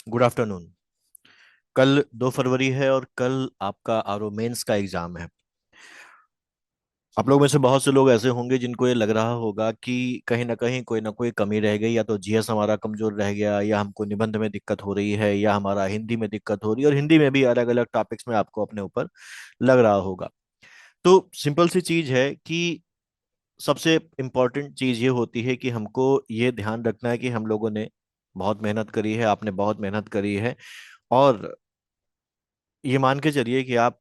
Good afternoon. कल 2 फरवरी है और कल आपका आरओ मेंस का एग्जाम है। आप लोग में से बहुत से लोग ऐसे होंगे जिनको ये लग रहा होगा कि कहीं ना कोई कमी रह गई, या तो जीएस हमारा कमजोर रह गया, या हमको निबंध में दिक्कत हो रही है, या हमारा हिंदी में दिक्कत हो रही है। और हिंदी में भी अलग अलग टॉपिक्स में आपको अपने ऊपर लग रहा होगा। तो सिंपल सी चीज है कि सबसे इम्पोर्टेंट चीज ये होती है कि हमको ये ध्यान रखना है कि हम लोगों ने बहुत मेहनत करी है, आपने बहुत मेहनत करी है। और ये मान के चलिए कि आप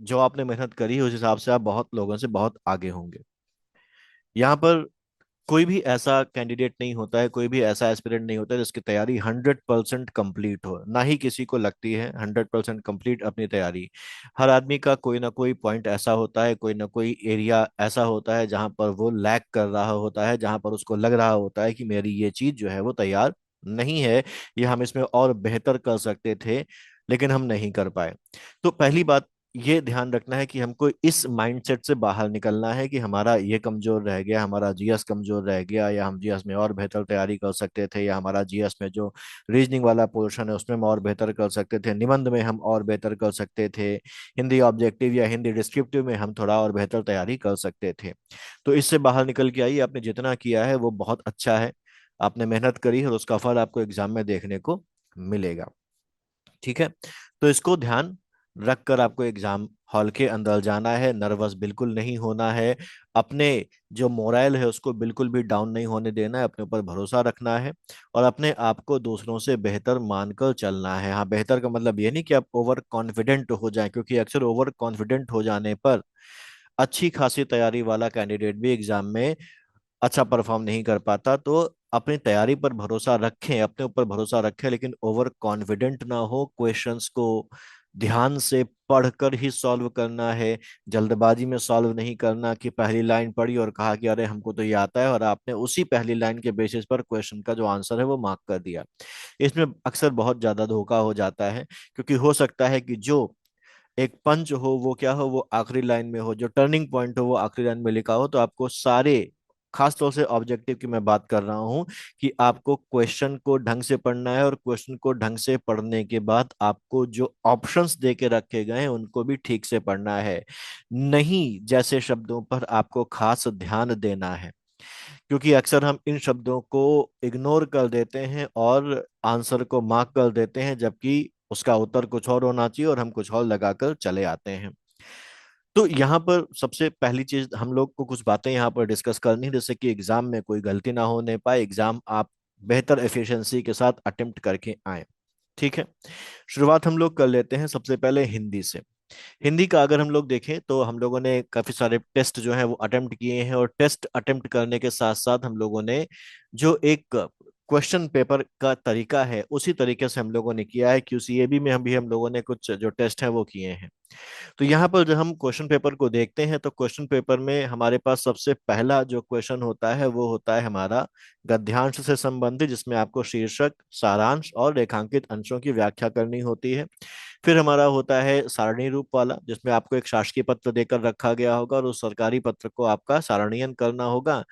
जो आपने मेहनत करी है उस हिसाब से आप बहुत लोगों से बहुत आगे होंगे। यहाँ पर कोई भी ऐसा कैंडिडेट नहीं होता है, कोई भी ऐसा एस्पिरेंट नहीं होता है जिसकी तैयारी 100% कंप्लीट हो। ना ही किसी को लगती है 100% कंप्लीट अपनी तैयारी। हर आदमी का कोई ना कोई पॉइंट ऐसा होता है, कोई ना कोई एरिया ऐसा होता है जहां पर वो लैग कर रहा होता है, जहां पर उसको लग रहा होता है कि मेरी ये चीज जो है वो तैयार नहीं है, या हम इसमें और बेहतर कर सकते थे लेकिन हम नहीं कर पाए। तो पहली बात ये ध्यान रखना है कि हमको इस माइंडसेट से बाहर निकलना है कि हमारा ये कमजोर रह गया, हमारा जीएस कमजोर रह गया, या हम जीएस में और बेहतर तैयारी कर सकते थे, या हमारा जीएस में जो रीजनिंग वाला पोर्शन है उसमें हम और बेहतर कर सकते थे, निबंध में हम और बेहतर कर सकते थे, हिंदी ऑब्जेक्टिव या हिंदी डिस्क्रिप्टिव में हम थोड़ा और बेहतर तैयारी कर सकते थे। तो इससे बाहर निकल के आइए। आपने जितना किया है वो बहुत अच्छा है, आपने मेहनत करी है और उसका फल आपको एग्जाम में देखने को मिलेगा। ठीक है। तो इसको ध्यान रख कर आपको एग्जाम हॉल के अंदर जाना है। नर्वस बिल्कुल नहीं होना है। अपने जो मोरल है उसको बिल्कुल भी डाउन नहीं होने देना है, अपने ऊपर भरोसा रखना है और अपने आप को दूसरों से बेहतर मानकर चलना है। हाँ, बेहतर का मतलब ये नहीं कि आप ओवर कॉन्फिडेंट हो जाएं, क्योंकि अक्सर ओवर कॉन्फिडेंट हो जाने पर अच्छी खासी तैयारी वाला कैंडिडेट भी एग्जाम में अच्छा परफॉर्म नहीं कर पाता। तो अपनी तैयारी पर भरोसा रखें, अपने ऊपर भरोसा रखें, लेकिन ओवर कॉन्फिडेंट ना हो। क्वेश्चंस को ध्यान से पढ़कर ही सॉल्व करना है। जल्दबाजी में सॉल्व नहीं करना कि पहली लाइन पढ़ी और कहा कि अरे हमको तो ये आता है, और आपने उसी पहली लाइन के बेसिस पर क्वेश्चन का जो आंसर है वो मार्क कर दिया। इसमें अक्सर बहुत ज्यादा धोखा हो जाता है, क्योंकि हो सकता है कि जो एक पंच हो वो क्या हो, वो आखिरी लाइन में हो, जो टर्निंग पॉइंट हो वो आखिरी लाइन में लिखा हो। तो आपको सारे, खास तौर से ऑब्जेक्टिव की मैं बात कर रहा हूं, कि आपको क्वेश्चन को ढंग से पढ़ना है, और क्वेश्चन को ढंग से पढ़ने के बाद आपको जो ऑप्शंस दे के रखे गए हैं उनको भी ठीक से पढ़ना है। नहीं जैसे शब्दों पर आपको खास ध्यान देना है, क्योंकि अक्सर हम इन शब्दों को इग्नोर कर देते हैं और आंसर को मार्क कर देते हैं, जबकि उसका उत्तर कुछ और होना चाहिए और हम कुछ और लगाकर चले आते हैं। तो यहाँ पर सबसे पहली चीज हम लोग को कुछ बातें यहाँ पर डिस्कस करनी है, जैसे कि एग्जाम में कोई गलती ना होने पाए, एग्जाम आप बेहतर एफिशिएंसी के साथ अटेम्प्ट करके आए। ठीक है। शुरुआत हम लोग कर लेते हैं सबसे पहले हिंदी से। हिंदी का अगर हम लोग देखें तो हम लोगों ने काफी सारे टेस्ट जो हैं वो अटेम्प्ट किए हैं, और टेस्ट अटेम्प्ट करने के साथ साथ हम लोगों ने जो एक क्वेश्चन पेपर का तरीका है उसी तरीके से हम लोगों ने किया है। क्यूसीएबी में हम लोगों ने कुछ जो टेस्ट हैं वो किए हैं। तो यहाँ पर जब हम क्वेश्चन पेपर को देखते हैं तो क्वेश्चन पेपर में हमारे पास सबसे पहला जो क्वेश्चन होता है वो होता है हमारा गद्यांश से संबंधित, जिसमें आपको शीर्षक, सारांश और रेखांकित अंशों की व्याख्या करनी होती है। फिर हमारा होता है सारणी रूप वाला, जिसमें आपको एक शासकीय पत्र देकर रखा गया होगा और उस सरकारी पत्र को आपका सारणीयन करना होगा।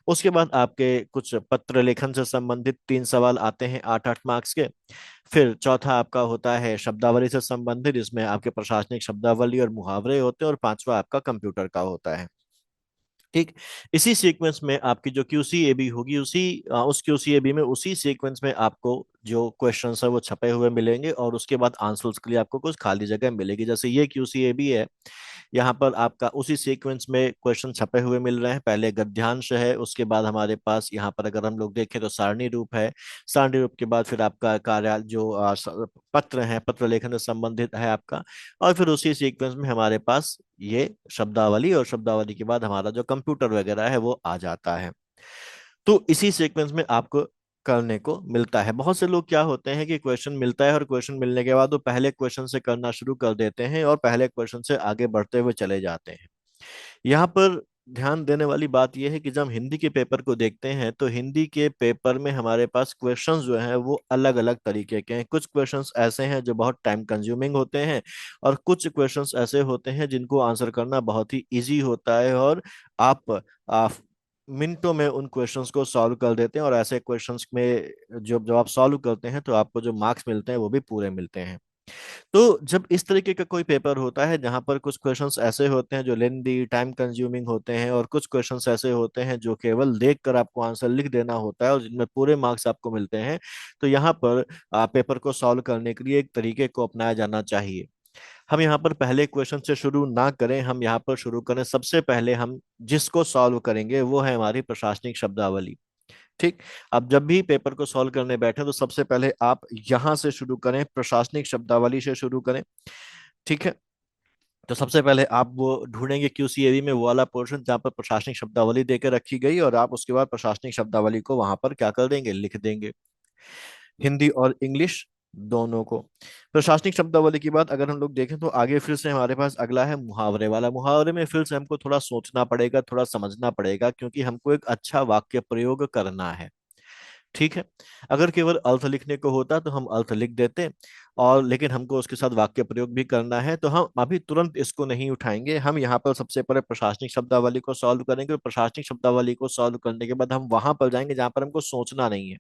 उसके बाद आपके कुछ पत्र लेखन से संबंधित 3 सवाल आते हैं 8-8 मार्क्स के। फिर चौथा आपका होता है शब्दावली से संबंधित, जिसमें आपके प्रशासनिक शब्दावली और मुहावरे होते हैं, और पांचवा आपका कंप्यूटर का होता है। ठीक। इसी सीक्वेंस में आपकी जो क्यूसीएबी होगी, उस क्यूसीएबी में उसी सीक्वेंस में आपको जो क्वेश्चंस है वो छपे हुए मिलेंगे, और उसके बाद आंसर्स के लिए आपको कुछ खाली जगह मिलेगी। जैसे ये क्यूसीएबी है, यहाँ पर आपका उसी सीक्वेंस में क्वेश्चन छपे हुए मिल रहे हैं। पहले गद्यांश है, उसके बाद हमारे पास यहाँ पर अगर हम लोग देखें तो सारणी रूप है। सारणी रूप के बाद फिर आपका कार्य जो पत्र है, पत्र लेखन से संबंधित है आपका। और फिर उसी सीक्वेंस में हमारे पास ये शब्दावली, और शब्दावली के बाद हमारा जो कंप्यूटर वगैरह है वो आ जाता है। तो इसी सीक्वेंस में आपको करने को मिलता है। बहुत से लोग क्या होते हैं कि क्वेश्चन मिलता है और क्वेश्चन मिलने के बाद वो पहले क्वेश्चन से करना शुरू कर देते हैं और पहले क्वेश्चन से आगे बढ़ते हुए चले जाते हैं। यहाँ पर ध्यान देने वाली बात यह है कि जब हम हिंदी के पेपर को देखते हैं तो हिंदी के पेपर में हमारे पास क्वेश्चंस जो हैं वो अलग अलग तरीके के हैं। कुछ क्वेश्चंस ऐसे हैं जो बहुत टाइम कंज्यूमिंग होते हैं, और कुछ क्वेश्चंस ऐसे होते हैं जिनको आंसर करना बहुत ही इजी होता है, और आप मिनटों में उन क्वेश्चंस को सॉल्व कर देते हैं, और ऐसे क्वेश्चंस में जब आप सॉल्व करते हैं तो आपको जो मार्क्स मिलते हैं वो भी पूरे मिलते हैं। तो जब इस तरीके का कोई पेपर होता है जहां पर कुछ क्वेश्चंस ऐसे होते हैं जो लेंदी टाइम कंज्यूमिंग होते हैं, और कुछ क्वेश्चंस ऐसे होते हैं जो केवल देखकर आपको आंसर लिख देना होता है और जिनमें पूरे मार्क्स आपको मिलते हैं, तो यहाँ पर पेपर को सॉल्व करने के लिए एक तरीके को अपनाया जाना चाहिए। हम यहाँ पर पहले क्वेश्चन से शुरू ना करें, हम यहाँ पर शुरू करें, सबसे पहले हम जिसको सॉल्व करेंगे वो है हमारी प्रशासनिक शब्दावली। ठीक। अब जब भी पेपर को सॉल्व करने बैठे तो सबसे पहले आप यहां से शुरू करें, प्रशासनिक शब्दावली से शुरू करें। ठीक है। तो सबसे पहले आप वो ढूंढेंगे क्यूसीएवी में वो वाला पोर्शन जहाँ पर प्रशासनिक शब्दावली देकर रखी गई, और आप उसके बाद प्रशासनिक शब्दावली को वहां पर क्या कर देंगे, लिख देंगे, हिंदी और इंग्लिश दोनों को। प्रशासनिक शब्दावली के बाद अगर हम लोग देखें तो आगे फिर से हमारे पास अगला है मुहावरे वाला। मुहावरे में फिर से हमको थोड़ा सोचना पड़ेगा, थोड़ा समझना पड़ेगा, क्योंकि हमको एक अच्छा वाक्य प्रयोग करना है। ठीक है। अगर केवल अर्थ लिखने को होता तो हम अर्थ लिख देते, और लेकिन हमको उसके साथ वाक्य प्रयोग भी करना है, तो हम अभी तुरंत इसको नहीं उठाएंगे। हम यहाँ पर सबसे पहले प्रशासनिक शब्दावली को सॉल्व करेंगे, और प्रशासनिक शब्दावली को सॉल्व करने के बाद हम वहां पर जाएंगे जहां पर हमको सोचना नहीं है,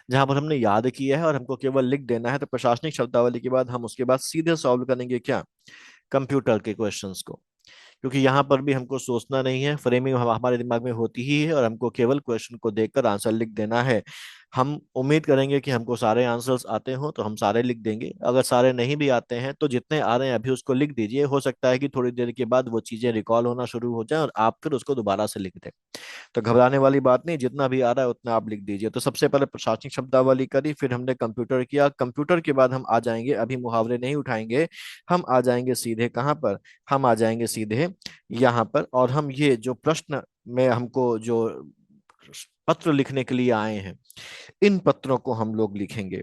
जहां पर हमने याद किया है और हमको केवल लिख देना है। तो प्रशासनिक शब्दावली के बाद हम उसके बाद सीधे सॉल्व करेंगे क्या, कंप्यूटर के क्वेश्चंस को, क्योंकि यहाँ पर भी हमको सोचना नहीं है, फ्रेमिंग हमारे दिमाग में होती ही है, और हमको केवल क्वेश्चन को देखकर आंसर लिख देना है। हम उम्मीद करेंगे कि हमको सारे आंसर्स आते हों तो हम सारे लिख देंगे, अगर सारे नहीं भी आते हैं तो जितने आ रहे हैं अभी उसको लिख दीजिए, हो सकता है कि थोड़ी देर के बाद वो चीजें रिकॉल होना शुरू हो जाए और आप फिर उसको दोबारा से लिख दें। तो घबराने वाली बात नहीं, जितना भी आ रहा है उतना आप लिख दीजिए। तो सबसे पहले प्रशासनिक शब्दावली करी, फिर हमने कंप्यूटर किया, कंप्यूटर के बाद हम आ जाएंगे, अभी मुहावरे नहीं उठाएंगे, हम आ जाएंगे सीधे कहाँ पर, हम आ जाएंगे सीधे यहाँ पर, और हम ये जो प्रश्न में हमको जो पत्र लिखने के लिए आए हैं इन पत्रों को हम लोग लिखेंगे।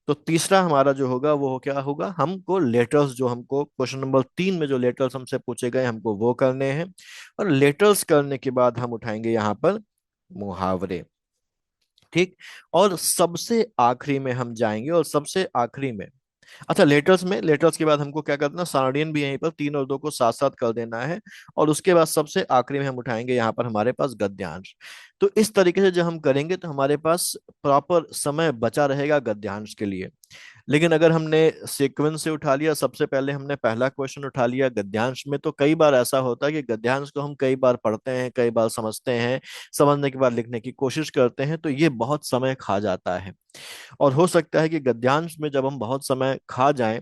तो तीसरा हमारा जो होगा वो क्या होगा, हमको लेटर्स, जो हमको क्वेश्चन नंबर 3 में जो लेटर्स हमसे पूछे गए हमको वो करने हैं, और लेटर्स करने के बाद हम उठाएंगे यहाँ पर मुहावरे। ठीक। और सबसे आखिरी में हम जाएंगे, और सबसे आखिरी में, अच्छा लेटर्स के बाद हमको क्या करना, सारणियन भी यहीं पर 3 और 2 को साथ साथ कर देना है, और उसके बाद सबसे आखिरी में हम उठाएंगे यहाँ पर हमारे पास गद्यांश। तो इस तरीके से जब हम करेंगे तो हमारे पास प्रॉपर समय बचा रहेगा गद्यांश के लिए। लेकिन अगर हमने सीक्वेंस से उठा लिया, सबसे पहले हमने पहला क्वेश्चन उठा लिया गद्यांश में, तो कई बार ऐसा होता है कि गद्यांश को हम कई बार पढ़ते हैं, कई बार समझते हैं, समझने के बाद लिखने की कोशिश करते हैं, तो ये बहुत समय खा जाता है। और हो सकता है कि गद्यांश में जब हम बहुत समय खा जाएं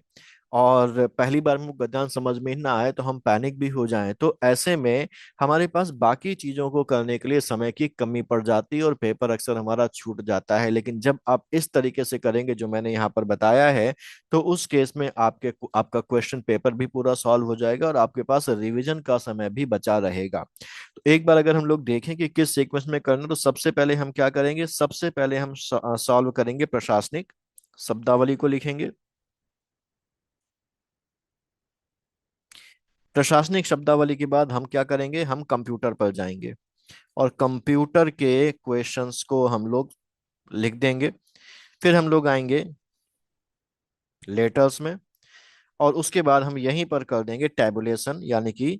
और पहली बार में गद्यांश समझ में ही ना आए तो हम पैनिक भी हो जाएं, तो ऐसे में हमारे पास बाकी चीजों को करने के लिए समय की कमी पड़ जाती है और पेपर अक्सर हमारा छूट जाता है। लेकिन जब आप इस तरीके से करेंगे जो मैंने यहाँ पर बताया है, तो उस केस में आपका क्वेश्चन पेपर भी पूरा सॉल्व हो जाएगा और आपके पास रिवीजन का समय भी बचा रहेगा। तो एक बार अगर हम लोग देखें कि किस सीक्वेंस में करना, तो सबसे पहले हम क्या करेंगे, सबसे पहले हम सॉल्व करेंगे प्रशासनिक शब्दावली को लिखेंगे। प्रशासनिक शब्दावली के बाद हम क्या करेंगे, हम कंप्यूटर पर जाएंगे और कंप्यूटर के क्वेश्चंस को हम लोग लिख देंगे। फिर हम लोग आएंगे लेटर्स में, और उसके बाद हम यहीं पर कर देंगे टैबुलेशन, यानी कि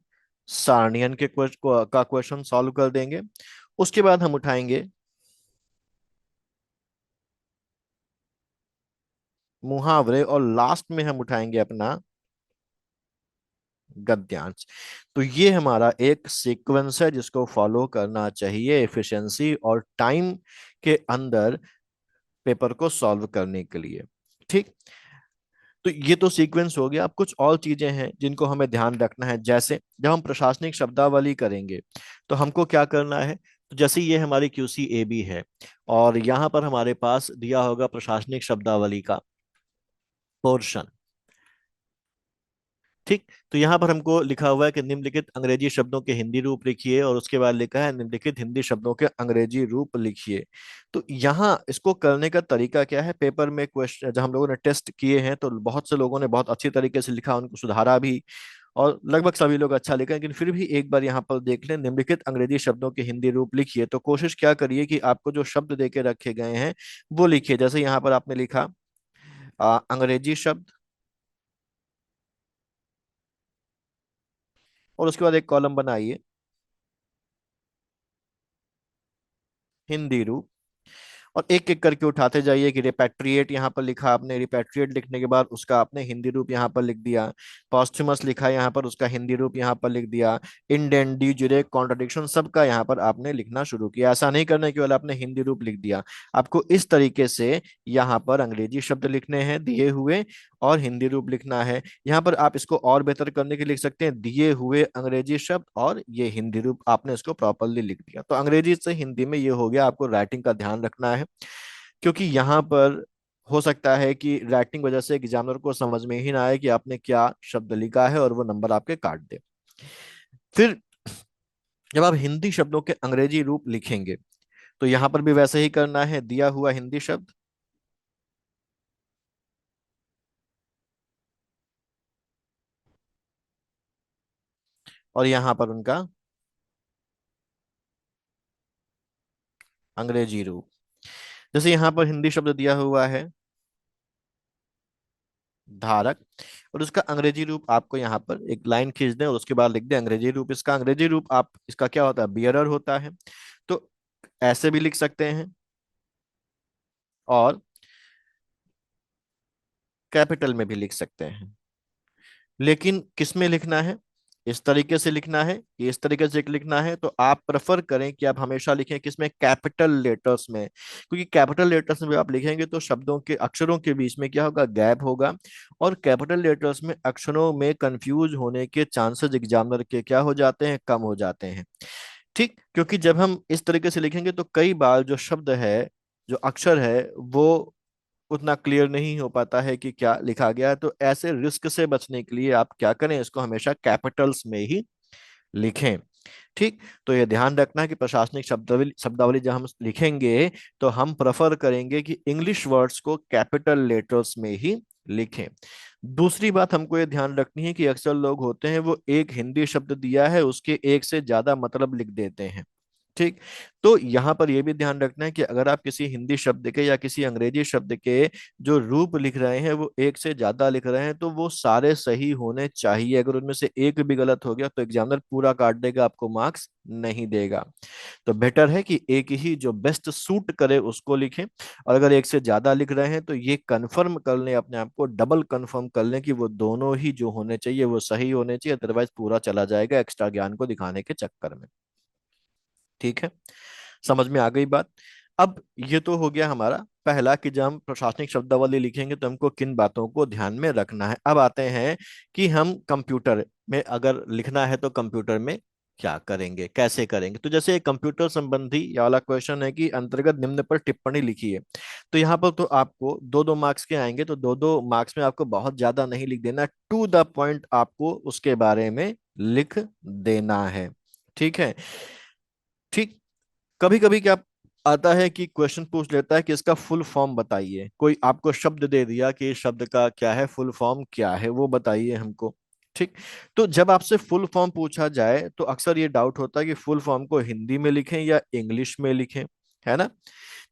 सारणियन के का क्वेश्चन सॉल्व कर देंगे। उसके बाद हम उठाएंगे मुहावरे, और लास्ट में हम उठाएंगे अपना गद्यांश। तो ये हमारा एक सीक्वेंस है जिसको फॉलो करना चाहिए एफिशिएंसी और टाइम के अंदर पेपर को सॉल्व करने के लिए। ठीक। तो ये तो सीक्वेंस हो गया। अब कुछ और चीजें हैं जिनको हमें ध्यान रखना है, जैसे जब हम प्रशासनिक शब्दावली करेंगे तो हमको क्या करना है, तो जैसे ये हमारी क्यूसी ए बी है, और यहाँ पर हमारे पास दिया होगा प्रशासनिक शब्दावली का पोर्शन। ठीक। तो यहाँ पर हमको लिखा हुआ है कि निम्नलिखित अंग्रेजी शब्दों के हिंदी रूप लिखिए, और उसके बाद लिखा है निम्नलिखित हिंदी शब्दों के अंग्रेजी रूप लिखिए। तो यहाँ इसको करने का तरीका क्या है, पेपर में क्वेश्चन जब हम लोगों ने टेस्ट किए हैं तो बहुत से लोगों ने बहुत अच्छी तरीके से लिखा, उनको सुधारा भी, और लगभग सभी लोग अच्छा लिखा। लेकिन फिर भी एक बार यहाँ पर देख लें, निम्नलिखित अंग्रेजी शब्दों के हिंदी रूप लिखिए, तो कोशिश क्या करिए कि आपको जो शब्द दे के रखे गए हैं वो लिखिए। जैसे यहाँ पर आपने लिखा अंग्रेजी शब्द, और उसके बाद एक कॉलम बनाइए हिंदी रूप। और एक एक करके उठाते जाइए कि रिपैट्रिएट यहाँ पर लिखा आपने, रिपैट्रिएट लिखने के बाद उसका आपने हिंदी रूप यहाँ पर लिख दिया। पॉस्थुमस लिखा यहाँ पर, उसका हिंदी रूप यहाँ पर लिख दिया। इंडेंट डी जुरे कॉन्ट्रडिक्शन सबका यहाँ पर आपने लिखना शुरू किया। ऐसा नहीं करना कि केवल आपने हिंदी रूप लिख दिया। आपको इस तरीके से यहाँ पर अंग्रेजी शब्द लिखने हैं दिए हुए, और हिंदी रूप लिखना है। यहाँ पर आप इसको और बेहतर करने के लिए लिख सकते हैं दिए हुए अंग्रेजी शब्द और ये हिंदी रूप, आपने इसको प्रॉपरली लिख दिया। तो अंग्रेजी से हिंदी में ये हो गया। आपको राइटिंग का ध्यान रखना है, क्योंकि यहाँ पर हो सकता है कि राइटिंग वजह से एग्जामिनर को समझ में ही ना आए कि आपने क्या शब्द लिखा है, और वो नंबर आपके काट दे। फिर जब आप हिंदी शब्दों के अंग्रेजी रूप लिखेंगे, तो यहाँ पर भी वैसे ही करना है। दिया हुआ हिंदी शब्द, और यहाँ पर उनका अंग्रेजी रूप। जैसे यहाँ पर हिंदी शब्द दिया हुआ है धारक, और उसका अंग्रेजी रूप आपको यहाँ पर एक लाइन खींच दें और उसके बाद लिख दें अंग्रेजी रूप। इसका अंग्रेजी रूप आप, इसका क्या होता है, बियरर होता है। तो ऐसे भी लिख सकते हैं, और कैपिटल में भी लिख सकते हैं। लेकिन किस में लिखना है, इस तरीके से लिखना है कि इस तरीके से लिखना है, तो आप प्रेफर करें कि आप हमेशा लिखें किसमें, कैपिटल लेटर्स में। क्योंकि कैपिटल लेटर्स में जब आप लिखेंगे तो शब्दों के, अक्षरों के बीच में क्या होगा, गैप होगा। और कैपिटल लेटर्स में अक्षरों में कंफ्यूज होने के चांसेस एग्जामिनर के क्या हो जाते हैं, कम हो जाते हैं। ठीक, क्योंकि जब हम इस तरीके से लिखेंगे तो कई बार जो शब्द है, जो अक्षर है, वो उतना क्लियर नहीं हो पाता है कि क्या लिखा गया है। तो ऐसे रिस्क से बचने के लिए आप क्या करें, इसको हमेशा कैपिटल्स में ही लिखें। ठीक, तो ये ध्यान रखना कि प्रशासनिक शब्दावली शब्दावली जब हम लिखेंगे, तो हम प्रेफर करेंगे कि इंग्लिश वर्ड्स को कैपिटल लेटर्स में ही लिखें। दूसरी बात हमको ये ध्यान रखनी है कि अक्सर लोग होते हैं वो एक हिंदी शब्द दिया है उसके एक से ज्यादा मतलब लिख देते हैं। ठीक, तो यहां पर यह भी ध्यान रखना है कि अगर आप किसी हिंदी शब्द के या किसी अंग्रेजी शब्द के जो रूप लिख रहे हैं वो एक से ज्यादा लिख रहे हैं, तो वो सारे सही होने चाहिए। अगर उनमें से एक भी गलत हो गया तो एग्जामिनर पूरा काट देगा, आपको मार्क्स नहीं देगा। तो बेटर है कि एक ही जो बेस्ट सूट करे उसको लिखें। और अगर एक से ज्यादा लिख रहे हैं तो ये कंफर्म कर लें, अपने आप को डबल कंफर्म कर लें कि वो दोनों ही जो होने चाहिए वो सही होने चाहिए, अदरवाइज पूरा चला जाएगा एक्स्ट्रा ज्ञान को दिखाने के चक्कर में। ठीक है, समझ में आ गई बात। अब ये तो हो गया हमारा पहला कि जब हम प्रशासनिक शब्दावली लिखेंगे तो हमको किन बातों को ध्यान में रखना है। अब आते हैं कि हम कंप्यूटर में अगर लिखना है तो कंप्यूटर में क्या करेंगे, कैसे करेंगे। तो जैसे कंप्यूटर संबंधी ये वाला क्वेश्चन है कि अंतर्गत निम्न पर टिप्पणी लिखिए। तो यहाँ पर तो आपको दो दो मार्क्स के आएंगे, तो दो दो मार्क्स में आपको बहुत ज्यादा नहीं लिख देना, टू द पॉइंट आपको उसके बारे में लिख देना है। ठीक है। ठीक, कभी कभी क्या आता है कि क्वेश्चन पूछ लेता है कि इसका फुल फॉर्म बताइए। कोई आपको शब्द दे दिया कि इस शब्द का क्या है, फुल फॉर्म क्या है वो बताइए हमको। ठीक, तो जब आपसे फुल फॉर्म पूछा जाए तो अक्सर ये डाउट होता है कि फुल फॉर्म को हिंदी में लिखें या इंग्लिश में लिखें, है ना।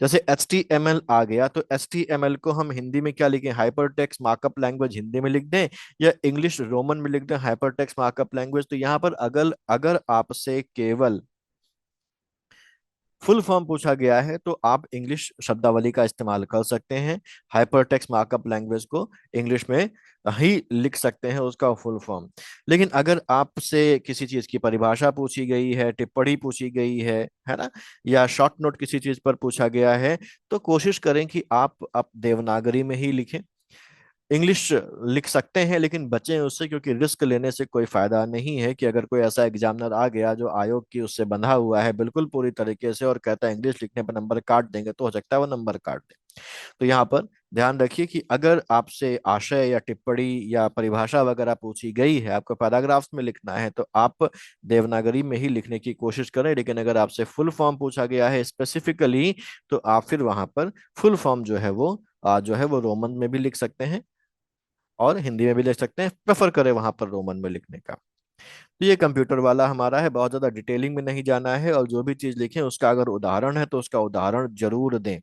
जैसे HTML आ गया, तो HTML को हम हिंदी में क्या लिखें, hyper text markup language Hindi में लिख दें, या इंग्लिश रोमन में लिख दें हाइपर टेक्स्ट मार्कअप लैंग्वेज। तो यहाँ पर अगर अगर आपसे केवल फुल फॉर्म पूछा गया है तो आप इंग्लिश शब्दावली का इस्तेमाल कर सकते हैं। हाइपरटेक्स्ट मार्कअप लैंग्वेज को इंग्लिश में ही लिख सकते हैं उसका फुल फॉर्म। लेकिन अगर आपसे किसी चीज की परिभाषा पूछी गई है, टिप्पणी पूछी गई है ना, या शॉर्ट नोट किसी चीज पर पूछा गया है, तो कोशिश करें कि आप देवनागरी में ही लिखें। इंग्लिश लिख सकते हैं लेकिन बचें उससे, क्योंकि रिस्क लेने से कोई फायदा नहीं है। कि अगर कोई ऐसा एग्जामिनर आ गया जो आयोग की उससे बंधा हुआ है बिल्कुल पूरी तरीके से, और कहता है इंग्लिश लिखने पर नंबर काट देंगे, तो हो सकता है वो नंबर काट दे। तो यहाँ पर ध्यान रखिए कि अगर आपसे आशय या टिप्पणी या परिभाषा वगैरह पूछी गई है, आपको पैराग्राफ्स में लिखना है, तो आप देवनागरी में ही लिखने की कोशिश करें। लेकिन अगर आपसे फुल फॉर्म पूछा गया है स्पेसिफिकली, तो आप फिर वहां पर फुल फॉर्म जो है वो जो है वो रोमन में भी लिख सकते हैं और हिंदी में भी लिख सकते हैं। प्रेफर करें वहां पर रोमन में लिखने का। तो ये कंप्यूटर वाला हमारा है, बहुत ज्यादा डिटेलिंग में नहीं जाना है, और जो भी चीज लिखें उसका अगर उदाहरण है तो उसका उदाहरण जरूर दें।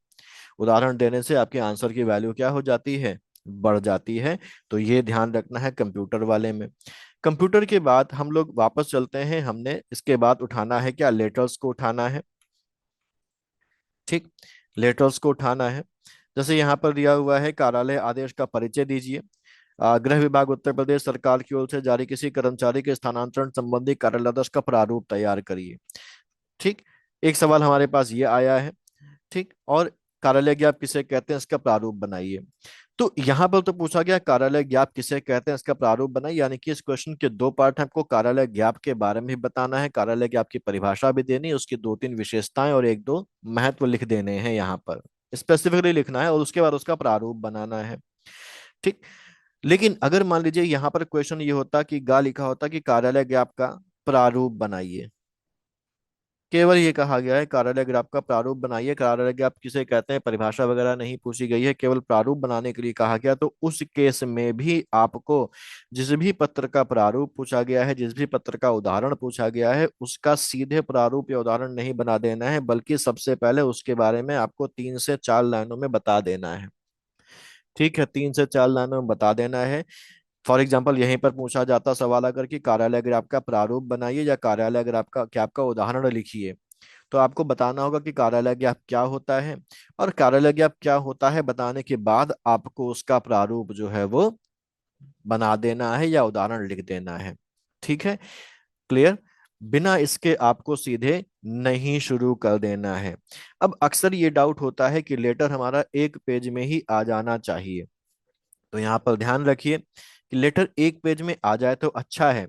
उदाहरण देने से आपके आंसर की वैल्यू क्या हो जाती है, बढ़ जाती है। तो ये ध्यान रखना है कंप्यूटर वाले में। कंप्यूटर के बाद हम लोग वापस चलते हैं, हमने इसके बाद उठाना है क्या, लेटर्स को उठाना है। ठीक। लेटर्स को उठाना है। जैसे यहाँ पर दिया हुआ है, कार्यालय आदेश का परिचय दीजिए। गृह विभाग उत्तर प्रदेश सरकार की ओर से जारी किसी कर्मचारी के स्थानांतरण संबंधी कार्यालय आदेश का प्रारूप तैयार करिए। ठीक। एक सवाल हमारे पास ये आया है। ठीक। और कार्यालय ज्ञाप किसे कहते हैं, इसका प्रारूप बनाइए। तो यहां पर तो पूछा गया कार्यालय ज्ञाप किसे कहते हैं, इसका प्रारूप बनाइए, यानी कि इस क्वेश्चन के दो पार्ट हैं। आपको कार्यालय ज्ञाप के बारे में भी बताना है, कार्यालय ज्ञाप की परिभाषा भी देनी है, उसकी दो तीन विशेषताएं और एक दो महत्व लिख देने हैं यहाँ पर, स्पेसिफिकली लिखना है, और उसके बाद उसका प्रारूप बनाना है। ठीक। लेकिन अगर मान लीजिए यहाँ पर क्वेश्चन ये होता कि गा लिखा होता कि कार्यालय ज्ञाप का प्रारूप बनाइए, केवल ये कहा गया है कार्यालय ग्राफ का प्रारूप बनाइए, कार्यालय ग्राफ किसे कहते हैं परिभाषा वगैरह नहीं पूछी गई है, केवल प्रारूप बनाने के लिए कहा गया, तो उस केस में भी आपको जिस भी पत्र का प्रारूप पूछा गया है, जिस भी पत्र का उदाहरण पूछा गया है, उसका सीधे प्रारूप या उदाहरण नहीं बना देना है, बल्कि सबसे पहले उसके बारे में आपको 3 से 4 लाइनों में बता देना है। ठीक है, 3 से 4 लाइनों में बता देना है। फॉर एग्जाम्पल यहीं पर पूछा जाता सवाल अगर कि कार्यालय ग्राफ का प्रारूप बनाइए या कार्यालय ग्राफ का क्या आपका उदाहरण लिखिए, तो आपको बताना होगा कि कार्यालय ज्ञाप क्या होता है, और कार्यालय ज्ञाप क्या होता है बताने के बाद आपको उसका प्रारूप जो है वो बना देना है या उदाहरण लिख देना है। ठीक है, क्लियर। बिना इसके आपको सीधे नहीं शुरू कर देना है। अब अक्सर ये डाउट होता है कि लेटर हमारा एक पेज में ही आ जाना चाहिए, तो यहाँ पर ध्यान रखिए कि लेटर एक पेज में आ जाए तो अच्छा है।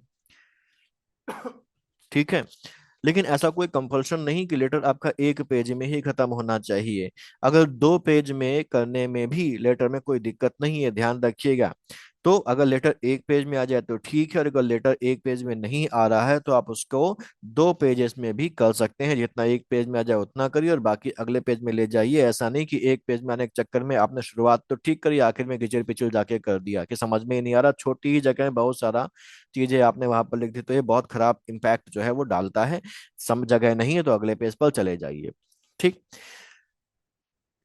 ठीक है, लेकिन ऐसा कोई कंपल्शन नहीं कि लेटर आपका एक पेज में ही खत्म होना चाहिए। अगर 2 पेज में करने में भी लेटर में कोई दिक्कत नहीं है, ध्यान रखिएगा। तो अगर लेटर एक पेज में आ जाए तो ठीक है, और अगर लेटर एक पेज में नहीं आ रहा है तो आप उसको 2 पेजेस में भी कर सकते हैं, जितना एक पेज में आ जाए उतना करिए और बाकी अगले पेज में ले जाइए। ऐसा नहीं कि एक पेज में आने के चक्कर में आपने शुरुआत तो ठीक करी, आखिर में घिचड़ पिचड़ जाके कर दिया कि समझ में ही नहीं आ रहा, छोटी ही जगह में बहुत सारा चीजें आपने वहां पर लिख दी, तो ये बहुत खराब इम्पैक्ट जो है वो डालता है। सम जगह नहीं है तो अगले पेज पर चले जाइए। ठीक।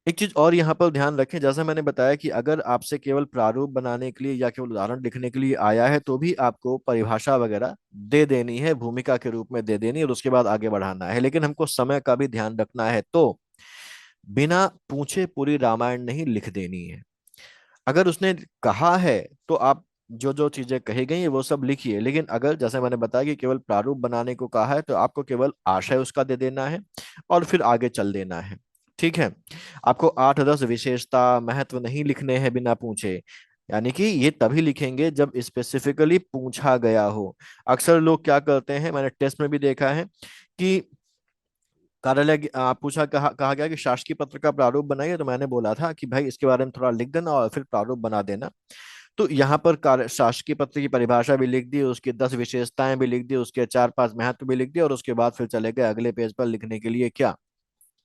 एक चीज और यहाँ पर ध्यान रखें, जैसा मैंने बताया कि अगर आपसे केवल प्रारूप बनाने के लिए या केवल उदाहरण लिखने के लिए आया है तो भी आपको परिभाषा वगैरह दे देनी है, भूमिका के रूप में दे देनी है, और उसके बाद आगे बढ़ाना है। लेकिन हमको समय का भी ध्यान रखना है, तो बिना पूछे पूरी रामायण नहीं लिख देनी है। अगर उसने कहा है तो आप जो जो चीजें कही गई हैं वो सब लिखिए, लेकिन अगर जैसे मैंने बताया कि केवल प्रारूप बनाने को कहा है तो आपको केवल आशय उसका दे देना है और फिर आगे चल देना है। ठीक है, आपको 8-10 विशेषता महत्व नहीं लिखने हैं बिना पूछे, यानी कि ये तभी लिखेंगे जब स्पेसिफिकली पूछा गया हो। अक्सर लोग क्या करते हैं, मैंने टेस्ट में भी देखा है कि कार्यालय पूछा, कहा गया कि शासकीय पत्र का प्रारूप बनाइए, तो मैंने बोला था कि भाई इसके बारे में थोड़ा लिख देना और फिर प्रारूप बना देना। तो यहाँ पर कार्य शासकीय पत्र की परिभाषा भी लिख दी, उसकी 10 विशेषताएं भी लिख दी, उसके 4-5 महत्व भी लिख दिए, और उसके बाद फिर चले गए अगले पेज पर लिखने के लिए, क्या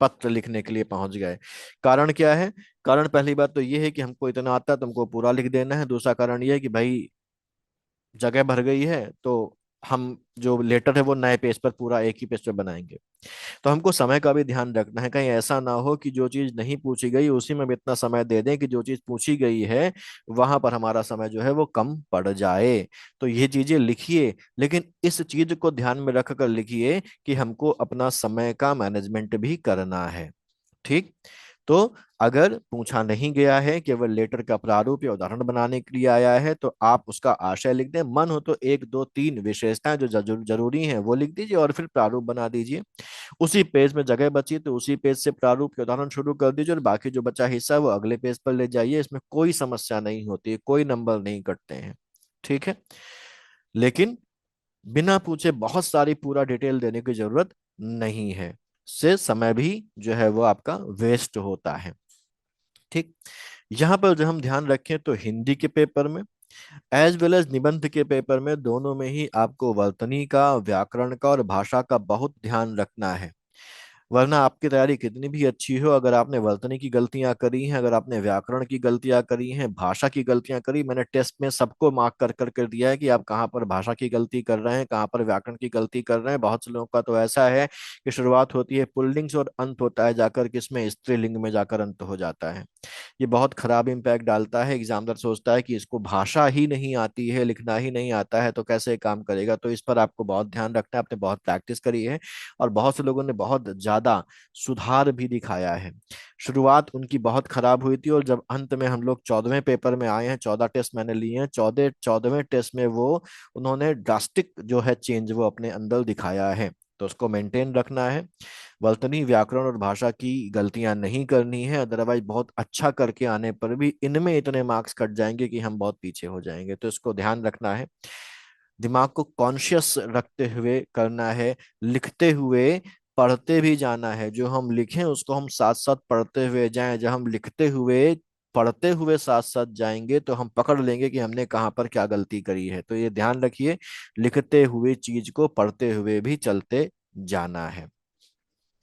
पत्र लिखने के लिए पहुंच गए। कारण क्या है? कारण पहली बात तो ये है कि हमको इतना आता है, तुमको पूरा लिख देना है। दूसरा कारण ये है कि भाई जगह भर गई है, तो हम जो लेटर है वो नए पेज पर पूरा एक ही पेज पर बनाएंगे। तो हमको समय का भी ध्यान रखना है, कहीं ऐसा ना हो कि जो चीज नहीं पूछी गई उसी में भी इतना समय दे दें कि जो चीज पूछी गई है वहां पर हमारा समय जो है वो कम पड़ जाए। तो ये चीजें लिखिए, लेकिन इस चीज को ध्यान में रख कर लिखिए कि हमको अपना समय का मैनेजमेंट भी करना है। ठीक। तो अगर पूछा नहीं गया है, केवल लेटर का प्रारूप या उदाहरण बनाने के लिए आया है, तो आप उसका आशय लिख दें। मन हो तो 1 2 3 विशेषताएं जो जरूरी हैं वो लिख दीजिए और फिर प्रारूप बना दीजिए। उसी पेज में जगह बची तो उसी पेज से प्रारूप के उदाहरण शुरू कर दीजिए, और बाकी जो बचा हिस्सा है वो अगले पेज पर ले जाइए। इसमें कोई समस्या नहीं होती है, कोई नंबर नहीं कटते हैं। ठीक है, लेकिन बिना पूछे बहुत सारी पूरा डिटेल देने की जरूरत नहीं है, से समय भी जो है वो आपका वेस्ट होता है। ठीक। यहाँ पर जो हम ध्यान रखें तो हिंदी के पेपर में एज वेल एज निबंध के पेपर में, दोनों में ही आपको वर्तनी का, व्याकरण का और भाषा का बहुत ध्यान रखना है। वरना आपकी तैयारी कितनी भी अच्छी हो, अगर आपने वर्तनी की गलतियां करी हैं, अगर आपने व्याकरण की गलतियां करी हैं, भाषा की गलतियां करी, मैंने टेस्ट में सबको मार्क कर कर कर दिया है कि आप कहाँ पर भाषा की गलती कर रहे हैं, कहाँ पर व्याकरण की गलती कर रहे हैं। बहुत से लोगों का तो ऐसा है कि शुरुआत होती है पुल्लिंग से और अंत होता है जाकर किसमें, स्त्रीलिंग में जाकर अंत हो जाता है। ये बहुत खराब इम्पैक्ट डालता है। एग्जामिनर सोचता है कि इसको भाषा ही नहीं आती है, लिखना ही नहीं आता है, तो कैसे काम करेगा। तो इस पर आपको बहुत ध्यान रखना है, आपने बहुत प्रैक्टिस करी है और बहुत से लोगों ने बहुत ज्यादा ज्यादा सुधार भी दिखाया है। शुरुआत उनकी बहुत खराब हुई थी, और जब अंत में हम लोग 14वें पेपर में आए हैं, 14 टेस्ट मैंने लिए हैं, 14वें टेस्ट में वो उन्होंने ड्रास्टिक जो है चेंज वो अपने अंदर दिखाया है। तो उसको मेंटेन रखना है। वर्तनी, व्याकरण और भाषा की गलतियां नहीं करनी है, अदरवाइज बहुत अच्छा करके आने पर भी इनमें इतने मार्क्स कट जाएंगे कि हम बहुत पीछे हो जाएंगे। तो इसको ध्यान रखना है। दिमाग को कॉन्शियस रखते हुए करना है, लिखते हुए पढ़ते भी जाना है। जो हम लिखें उसको हम साथ साथ पढ़ते हुए जाएं। जब हम लिखते हुए पढ़ते हुए साथ साथ जाएंगे तो हम पकड़ लेंगे कि हमने कहाँ पर क्या गलती करी है। तो ये ध्यान रखिए, लिखते हुए चीज को पढ़ते हुए भी चलते जाना है।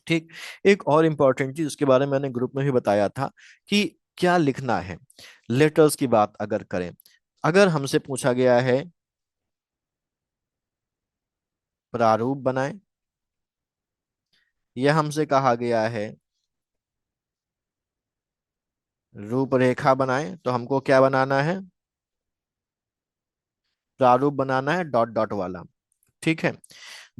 ठीक। एक और इम्पॉर्टेंट चीज, उसके बारे में मैंने ग्रुप में भी बताया था कि क्या लिखना है। लेटर्स की बात अगर करें, अगर हमसे पूछा गया है प्रारूप बनाएं, यह हमसे कहा गया है रूपरेखा बनाएं, तो हमको क्या बनाना है? प्रारूप बनाना है डॉट डॉट वाला। ठीक है।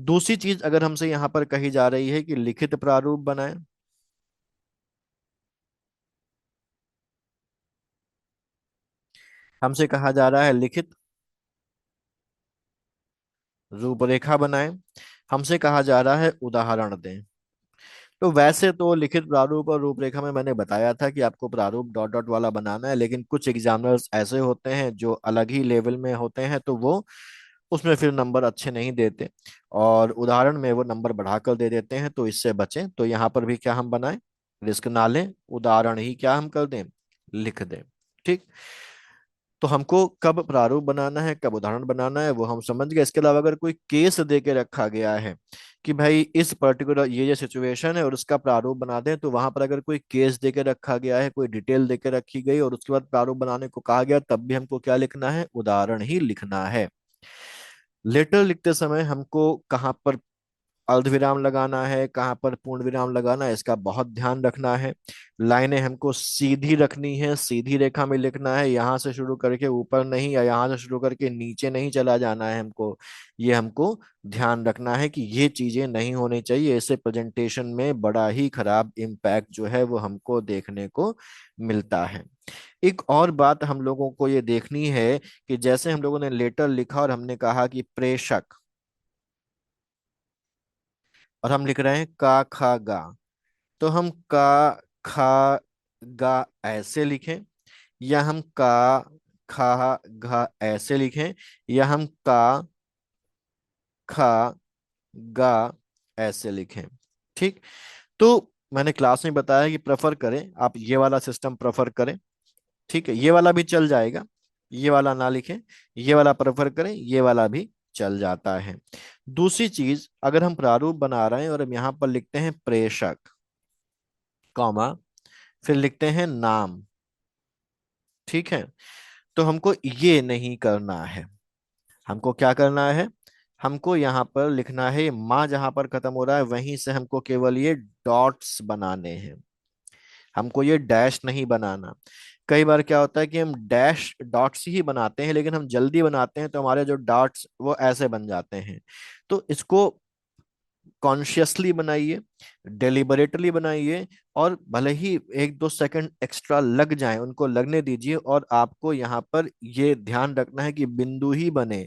दूसरी चीज अगर हमसे यहाँ पर कही जा रही है कि लिखित प्रारूप बनाएं, हमसे कहा जा रहा है लिखित रूपरेखा बनाएं, हमसे कहा जा रहा है उदाहरण दें। तो वैसे तो लिखित प्रारूप और रूपरेखा में मैंने बताया था कि आपको प्रारूप डॉट डॉट वाला बनाना है, लेकिन कुछ एग्जामिनर्स ऐसे होते हैं जो अलग ही लेवल में होते हैं, तो वो उसमें फिर नंबर अच्छे नहीं देते, और उदाहरण में वो नंबर बढ़ाकर दे देते हैं। तो इससे बचें। तो यहाँ पर भी क्या हम बनाएं, रिस्क ना लें, उदाहरण ही क्या हम कर दें, लिख दें। ठीक। तो हमको कब प्रारूप बनाना है, कब उदाहरण बनाना है, वो हम समझ गए। इसके अलावा अगर कोई केस दे के रखा गया है कि भाई इस पर्टिकुलर ये सिचुएशन है और उसका प्रारूप बना दें, तो वहां पर अगर कोई केस दे के रखा गया है, कोई डिटेल दे के रखी गई और उसके बाद प्रारूप बनाने को कहा गया, तब भी हमको क्या लिखना है, उदाहरण ही लिखना है। लेटर लिखते समय हमको कहाँ पर अर्धविराम लगाना है, कहाँ पर पूर्ण विराम लगाना है, इसका बहुत ध्यान रखना है। लाइनें हमको सीधी रखनी है, सीधी रेखा में लिखना है, यहाँ से शुरू करके ऊपर नहीं, या यहाँ से शुरू करके नीचे नहीं चला जाना है हमको। ये हमको ध्यान रखना है कि ये चीजें नहीं होनी चाहिए। इससे प्रेजेंटेशन में बड़ा ही खराब इम्पैक्ट जो है वो हमको देखने को मिलता है। एक और बात हम लोगों को ये देखनी है कि जैसे हम लोगों ने लेटर लिखा और हमने कहा कि प्रेषक, और हम लिख रहे हैं का खा गा, तो हम का खा गा ऐसे लिखें, या हम का खा घा ऐसे लिखें, या हम का खा गा ऐसे लिखें। ठीक। तो मैंने क्लास में बताया कि प्रेफर करें, आप ये वाला सिस्टम प्रेफर करें। ठीक है, ये वाला भी चल जाएगा, ये वाला ना लिखें, ये वाला प्रेफर करें, ये वाला भी चल जाता है। दूसरी चीज, अगर हम प्रारूप बना रहे हैं और हम यहाँ पर लिखते हैं प्रेषक, कॉमा, फिर लिखते हैं नाम। ठीक है। तो हमको ये नहीं करना है। हमको क्या करना है, हमको यहाँ पर लिखना है माँ, जहां पर खत्म हो रहा है वहीं से हमको केवल ये डॉट्स बनाने हैं, हमको ये डैश नहीं बनाना। कई बार क्या होता है कि हम डैश डॉट्स ही बनाते हैं, लेकिन हम जल्दी बनाते हैं तो हमारे जो डॉट्स वो ऐसे बन जाते हैं। तो इसको कॉन्शियसली बनाइए, डेलिबरेटली बनाइए, और भले ही 1-2 सेकंड एक्स्ट्रा लग जाएं, उनको लगने दीजिए। और आपको यहाँ पर ये ध्यान रखना है कि बिंदु ही बने,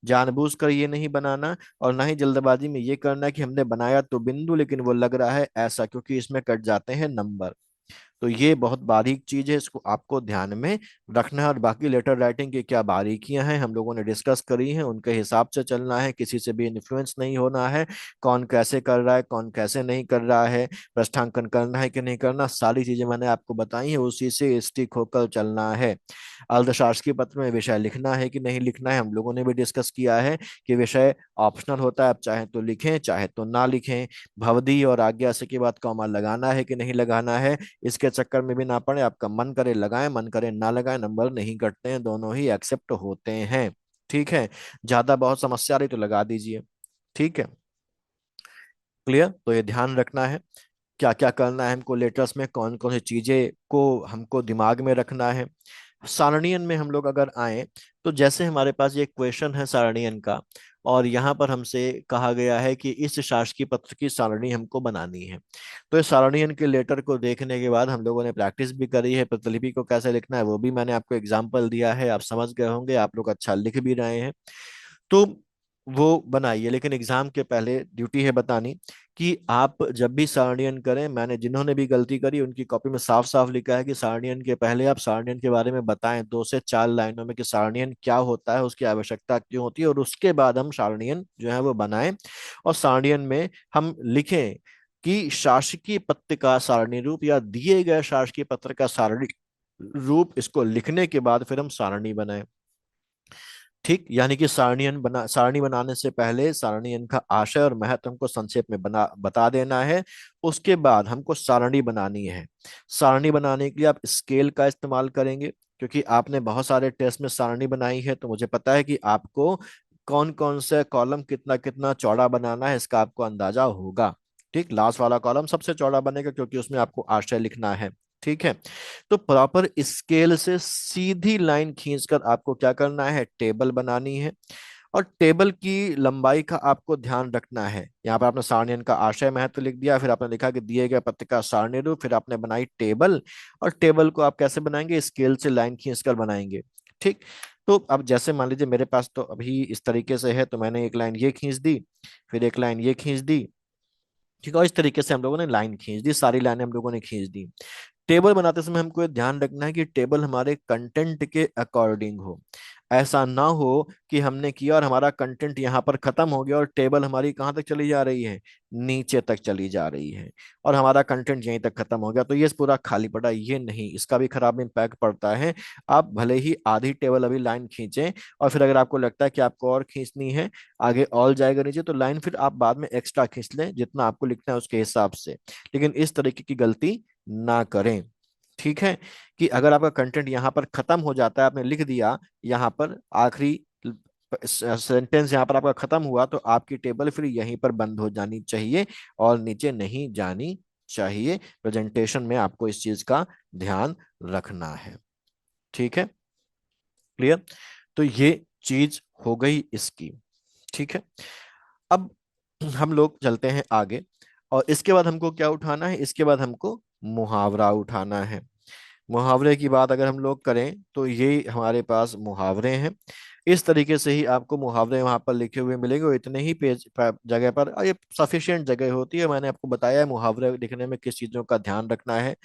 जानबूझकर ये नहीं बनाना, और ना ही जल्दबाजी में ये करना कि हमने बनाया तो बिंदु लेकिन वो लग रहा है ऐसा, क्योंकि इसमें कट जाते हैं नंबर। तो ये बहुत बारीक चीज है, इसको आपको ध्यान में रखना है। और बाकी लेटर राइटिंग की क्या बारीकियां हैं हम लोगों ने डिस्कस करी हैं, उनके हिसाब से चलना है, किसी से भी इन्फ्लुएंस नहीं होना है। कौन कैसे कर रहा है, कौन कैसे नहीं कर रहा है, प्रश्नांकन करना है कि नहीं करना, सारी चीजें मैंने आपको बताई हैं, उसी से स्टिक होकर चलना है। अर्थशास्त्र के पत्र में विषय लिखना है कि नहीं लिखना है, हम लोगों ने भी डिस्कस किया है कि विषय ऑप्शनल होता है, आप चाहे तो लिखें चाहे तो ना लिखें। भवदी और आज्ञा से के बाद कॉमा लगाना है कि नहीं लगाना है, इसके चक्कर में भी ना पड़े। आपका मन करे लगाएं, मन करे ना लगाएं, नंबर नहीं कटते हैं, दोनों ही एक्सेप्ट होते हैं। ठीक है। ज्यादा बहुत समस्या रही तो लगा दीजिए। ठीक है। क्लियर। तो ये ध्यान रखना है क्या क्या करना है हमको, लेटर्स में कौन कौन सी चीजें को हमको दिमाग में रखना है। सारणियन में हम लोग अगर आए तो जैसे हमारे पास ये क्वेश्चन है सारणियन का, और यहाँ पर हमसे कहा गया है कि इस शासकीय पत्र की सारणी हमको बनानी है। तो इस सारणियन के लेटर को देखने के बाद हम लोगों ने प्रैक्टिस भी करी है, प्रतिलिपि को कैसे लिखना है वो भी मैंने आपको एग्जाम्पल दिया है, आप समझ गए होंगे, आप लोग अच्छा लिख भी रहे हैं। तो वो बनाइए, लेकिन एग्जाम के पहले ड्यूटी है बतानी कि आप जब भी सारणियन करें, मैंने जिन्होंने भी गलती करी उनकी कॉपी में साफ साफ लिखा है कि सारणियन के पहले आप सारणियन के बारे में बताएं 2 से 4 लाइनों में कि सारणियन क्या होता है, उसकी आवश्यकता क्यों होती है, और उसके बाद हम सारणियन जो है वो बनाएं। और सारणियन में हम लिखें कि शासकीय पत्र का सारणी रूप या दिए गए शासकीय पत्र का सारणी रूप, इसको लिखने के बाद फिर हम सारणी बनाएं। ठीक, यानी कि सारणी बनाने से पहले सारणीयन का आशय और महत्व हमको संक्षेप में बता देना है। उसके बाद हमको सारणी बनानी है। सारणी बनाने के लिए आप स्केल का इस्तेमाल करेंगे, क्योंकि आपने बहुत सारे टेस्ट में सारणी बनाई है, तो मुझे पता है कि आपको कौन कौन से कॉलम कितना कितना चौड़ा बनाना है, इसका आपको अंदाजा होगा। ठीक, लास्ट वाला कॉलम सबसे चौड़ा बनेगा क्योंकि उसमें आपको आशय लिखना है। ठीक है, तो प्रॉपर स्केल से सीधी लाइन खींचकर आपको क्या करना है, टेबल बनानी है। और टेबल की लंबाई का आपको ध्यान रखना है। यहाँ पर आपने सारणियन का आशय महत्व लिख दिया, फिर आपने लिखा कि दिए गए पत्र का सारणी रूप, फिर आपने बनाई टेबल। और टेबल को आप कैसे बनाएंगे, स्केल से लाइन खींचकर बनाएंगे। ठीक, तो अब जैसे मान लीजिए मेरे पास तो अभी इस तरीके से है, तो मैंने एक लाइन ये खींच दी, फिर एक लाइन ये खींच दी। ठीक है, और इस तरीके से हम लोगों ने लाइन खींच दी, सारी लाइनें हम लोगों ने खींच दी। टेबल बनाते समय हमको ये ध्यान रखना है कि टेबल हमारे कंटेंट के अकॉर्डिंग हो। ऐसा ना हो कि हमने किया और हमारा कंटेंट यहाँ पर खत्म हो गया और टेबल हमारी कहाँ तक चली जा रही है, नीचे तक चली जा रही है, और हमारा कंटेंट यहीं तक खत्म हो गया, तो ये पूरा खाली पड़ा, ये नहीं, इसका भी खराब इम्पैक्ट पड़ता है। आप भले ही आधी टेबल अभी लाइन खींचें, और फिर अगर आपको लगता है कि आपको और खींचनी है, आगे और जाएगा नीचे, तो लाइन फिर आप बाद में एक्स्ट्रा खींच लें जितना आपको लिखना है उसके हिसाब से। लेकिन इस तरीके की गलती ना करें। ठीक है, कि अगर आपका कंटेंट यहाँ पर खत्म हो जाता है, आपने लिख दिया यहाँ पर आखिरी सेंटेंस यहाँ पर आपका खत्म हुआ, तो आपकी टेबल फिर यहीं पर बंद हो जानी चाहिए और नीचे नहीं जानी चाहिए। प्रेजेंटेशन में आपको इस चीज का ध्यान रखना है। ठीक है, क्लियर? तो ये चीज हो गई इसकी। ठीक है, अब हम लोग चलते हैं आगे, और इसके बाद हमको क्या उठाना है, इसके बाद हमको मुहावरा उठाना है। मुहावरे की बात अगर हम लोग करें तो ये हमारे पास मुहावरे हैं। इस तरीके से ही आपको मुहावरे वहां पर लिखे हुए मिलेंगे, और इतने ही जगह पर, और ये सफिशिएंट जगह होती है। मैंने आपको बताया है मुहावरे लिखने में किस चीजों का ध्यान रखना है।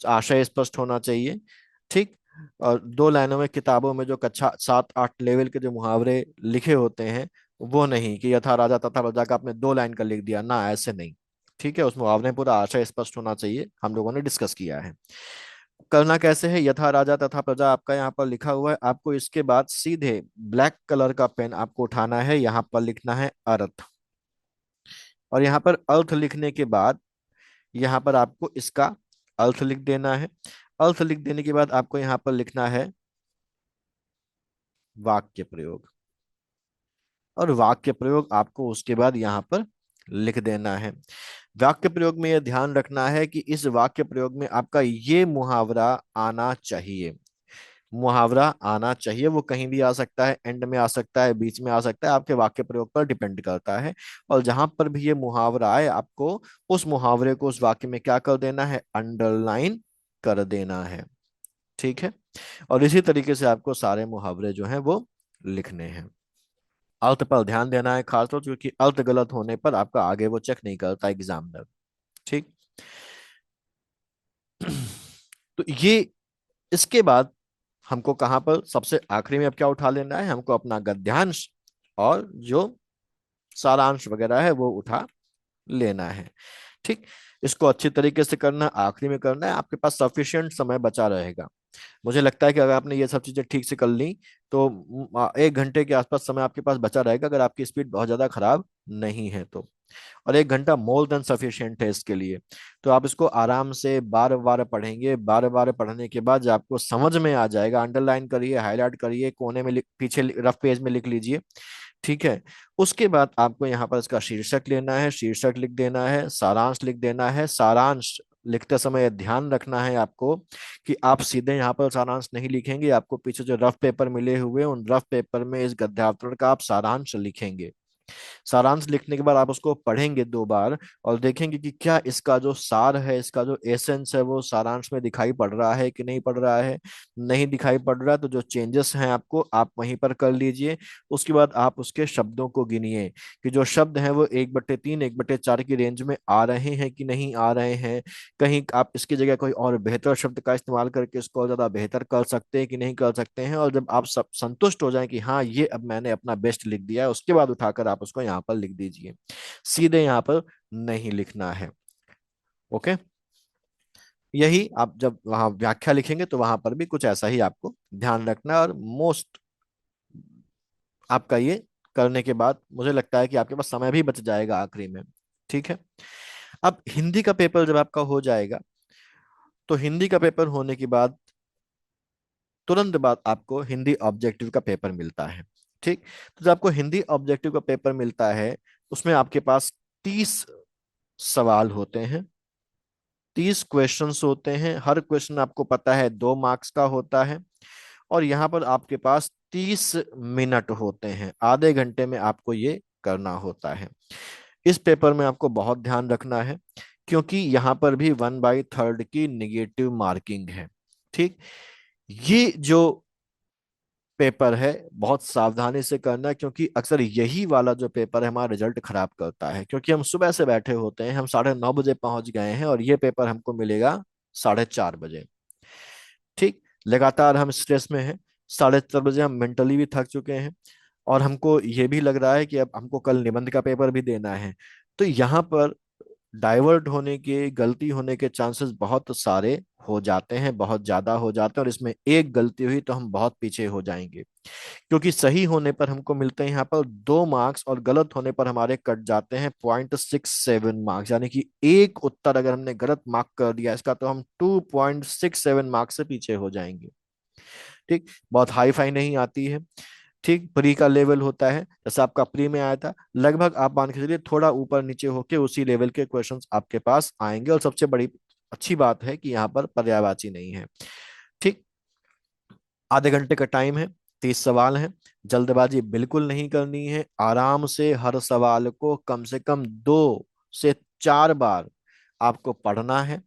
आशय स्पष्ट होना चाहिए। ठीक, और 2 लाइनों में किताबों में जो कक्षा 7-8 लेवल के जो मुहावरे लिखे होते हैं, वो नहीं कि यथा राजा तथा प्रजा का आपने 2 लाइन का लिख दिया ना, ऐसे नहीं। ठीक है, उस मुहावरे में पूरा आशय स्पष्ट होना चाहिए, हम लोगों ने डिस्कस किया है। करना कैसे है, यथा राजा तथा प्रजा आपका यहाँ पर लिखा हुआ है, आपको इसके बाद सीधे ब्लैक कलर का पेन आपको उठाना है, यहाँ पर लिखना है अर्थ। और यहाँ पर अर्थ लिखने के बाद यहाँ पर आपको इसका अर्थ लिख देना है। अर्थ लिख देने के बाद आपको यहाँ पर लिखना है वाक्य प्रयोग। और वाक्य प्रयोग आपको उसके बाद यहाँ पर लिख देना है। वाक्य प्रयोग में यह ध्यान रखना है कि इस वाक्य प्रयोग में आपका ये मुहावरा आना चाहिए। मुहावरा आना चाहिए, वो कहीं भी आ सकता है, एंड में आ सकता है, बीच में आ सकता है, आपके वाक्य प्रयोग पर डिपेंड करता है। और जहां पर भी ये मुहावरा आए, आपको उस मुहावरे को उस वाक्य में क्या कर देना है, अंडरलाइन कर देना है। ठीक है, और इसी तरीके से आपको सारे मुहावरे जो हैं वो लिखने हैं। अर्थ पर ध्यान देना है खासतौर से, क्योंकि अर्थ गलत होने पर आपका आगे वो चेक नहीं करता एग्जामिनर। ठीक, तो ये, इसके बाद हमको कहाँ पर सबसे आखिरी में अब क्या उठा लेना है, हमको अपना गद्यांश और जो सारांश वगैरह है वो उठा लेना है। ठीक, इसको अच्छी तरीके से करना, आखिरी में करना है, आपके पास सफिशिएंट समय बचा रहेगा। मुझे लगता है कि अगर आपने ये सब चीजें ठीक से कर ली, तो 1 घंटे के आसपास समय आपके पास बचा रहेगा, अगर आपकी स्पीड बहुत ज्यादा खराब नहीं है तो। और 1 घंटा मोर देन सफिशिएंट है इसके लिए। तो आप इसको आराम से बार बार पढ़ेंगे, बार बार पढ़ने के बाद जब आपको समझ में आ जाएगा, अंडरलाइन करिए, हाईलाइट करिए, कोने में पीछे रफ पेज में लिख लीजिए। ठीक है, उसके बाद आपको यहाँ पर इसका शीर्षक लेना है, शीर्षक लिख देना है, सारांश लिख देना है। सारांश लिखते समय ध्यान रखना है आपको कि आप सीधे यहाँ पर सारांश नहीं लिखेंगे। आपको पीछे जो रफ पेपर मिले हुए हैं, उन रफ पेपर में इस गद्यावतरण का आप सारांश लिखेंगे। सारांश लिखने के बाद आप उसको पढ़ेंगे 2 बार और देखेंगे कि क्या इसका जो सार है, इसका जो एसेंस है, वो सारांश में दिखाई पड़ रहा है कि नहीं पड़ रहा है। नहीं दिखाई पड़ रहा है तो जो चेंजेस हैं आपको आप वहीं पर कर लीजिए। उसके बाद आप उसके शब्दों को गिनिए कि जो शब्द हैं वो 1/3 1/4 की रेंज में आ रहे हैं कि नहीं आ रहे हैं। कहीं आप इसकी जगह कोई और बेहतर शब्द का इस्तेमाल करके इसको और ज्यादा बेहतर कर सकते हैं कि नहीं कर सकते हैं। और जब आप सब संतुष्ट हो जाएं कि हाँ ये अब मैंने अपना बेस्ट लिख दिया है, उसके बाद उठाकर आप उसको यहाँ पर लिख दीजिए। सीधे यहाँ पर नहीं लिखना है। ओके। यही आप जब वहां व्याख्या लिखेंगे तो वहां पर भी कुछ ऐसा ही आपको ध्यान रखना है। और मोस्ट आपका ये करने के बाद मुझे लगता है कि आपके पास समय भी बच जाएगा आखिरी में। ठीक है। अब हिंदी का पेपर जब आपका हो जाएगा, तो हिंदी का पेपर होने के बाद तुरंत बाद आपको हिंदी ऑब्जेक्टिव का पेपर मिलता है। ठीक। तो जब आपको हिंदी ऑब्जेक्टिव का पेपर मिलता है, उसमें आपके पास 30 सवाल होते हैं, 30 क्वेश्चंस होते हैं। हर क्वेश्चन आपको पता है 2 मार्क्स का होता है। और यहाँ पर आपके पास 30 मिनट होते हैं, आधे घंटे में आपको ये करना होता है। इस पेपर में आपको बहुत ध्यान रखना है, क्योंकि यहाँ पर भी 1/3 की निगेटिव मार्किंग है। ठीक। ये जो पेपर है बहुत सावधानी से करना है, क्योंकि अक्सर यही वाला जो पेपर है हमारा रिजल्ट खराब करता है। क्योंकि हम सुबह से बैठे होते हैं, हम 9:30 बजे पहुंच गए हैं और ये पेपर हमको मिलेगा 4:30 बजे। ठीक। लगातार हम स्ट्रेस में हैं, 4:30 बजे हम मेंटली भी थक चुके हैं और हमको ये भी लग रहा है कि अब हमको कल निबंध का पेपर भी देना है। तो यहाँ पर डाइवर्ट होने के, गलती होने के चांसेस बहुत सारे हो जाते हैं, बहुत ज्यादा हो जाते हैं। और इसमें एक गलती हुई तो हम बहुत पीछे हो जाएंगे, क्योंकि सही होने पर हमको मिलते हैं यहाँ पर 2 मार्क्स और गलत होने पर हमारे कट जाते हैं 0.67 मार्क्स। यानी कि एक उत्तर अगर हमने गलत मार्क कर दिया इसका, तो हम 2.67 मार्क्स से पीछे हो जाएंगे। ठीक। बहुत हाई फाई नहीं आती है। ठीक। प्री का लेवल होता है, जैसे आपका प्री में आया था, लगभग आप मान के चलिए थोड़ा ऊपर नीचे होके उसी लेवल के क्वेश्चंस आपके पास आएंगे। और सबसे बड़ी अच्छी बात है कि यहाँ पर पर्यायवाची नहीं है। ठीक। आधे घंटे का टाइम है, 30 सवाल हैं। जल्दबाजी बिल्कुल नहीं करनी है, आराम से हर सवाल को कम से कम 2 से 4 बार आपको पढ़ना है।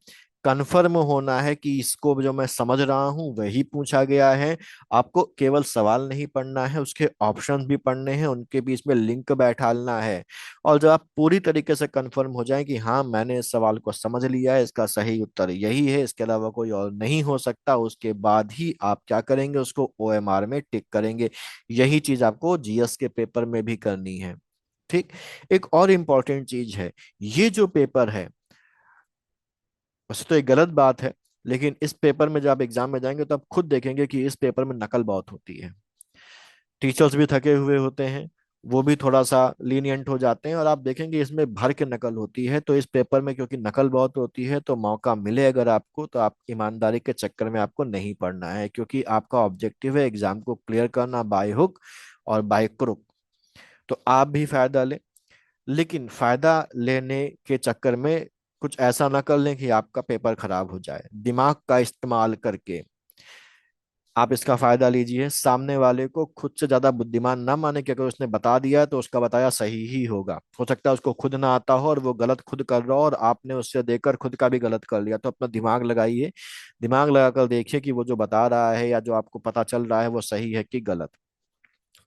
कंफर्म होना है कि इसको जो मैं समझ रहा हूं वही पूछा गया है। आपको केवल सवाल नहीं पढ़ना है, उसके ऑप्शंस भी पढ़ने हैं, उनके बीच में लिंक बैठालना है। और जब आप पूरी तरीके से कंफर्म हो जाए कि हाँ मैंने इस सवाल को समझ लिया है, इसका सही उत्तर यही है, इसके अलावा कोई और नहीं हो सकता, उसके बाद ही आप क्या करेंगे, उसको ओएमआर में टिक करेंगे। यही चीज आपको जीएस के पेपर में भी करनी है। ठीक। एक और इम्पॉर्टेंट चीज है, ये जो पेपर है, वैसे तो एक गलत बात है, लेकिन इस पेपर में जब आप एग्जाम में जाएंगे तो आप खुद देखेंगे कि इस पेपर में नकल बहुत होती है। टीचर्स भी थके हुए होते हैं, वो भी थोड़ा सा लीनियंट हो जाते हैं, और आप देखेंगे इसमें भर के नकल होती है। तो इस पेपर में क्योंकि नकल बहुत होती है, तो मौका मिले अगर आपको, तो आप ईमानदारी के चक्कर में आपको नहीं पढ़ना है, क्योंकि आपका ऑब्जेक्टिव है एग्जाम को क्लियर करना बाय हुक और बाय क्रुक। तो आप भी फायदा लें, लेकिन फायदा लेने के चक्कर में कुछ ऐसा ना कर लें कि आपका पेपर खराब हो जाए। दिमाग का इस्तेमाल करके आप इसका फायदा लीजिए। सामने वाले को खुद से ज्यादा बुद्धिमान ना माने, कि अगर उसने बता दिया है तो उसका बताया सही ही होगा। हो सकता है उसको खुद ना आता हो और वो गलत खुद कर रहा हो, और आपने उससे देखकर खुद का भी गलत कर लिया। तो अपना दिमाग लगाइए, दिमाग लगाकर देखिए कि वो जो बता रहा है या जो आपको पता चल रहा है वो सही है कि गलत।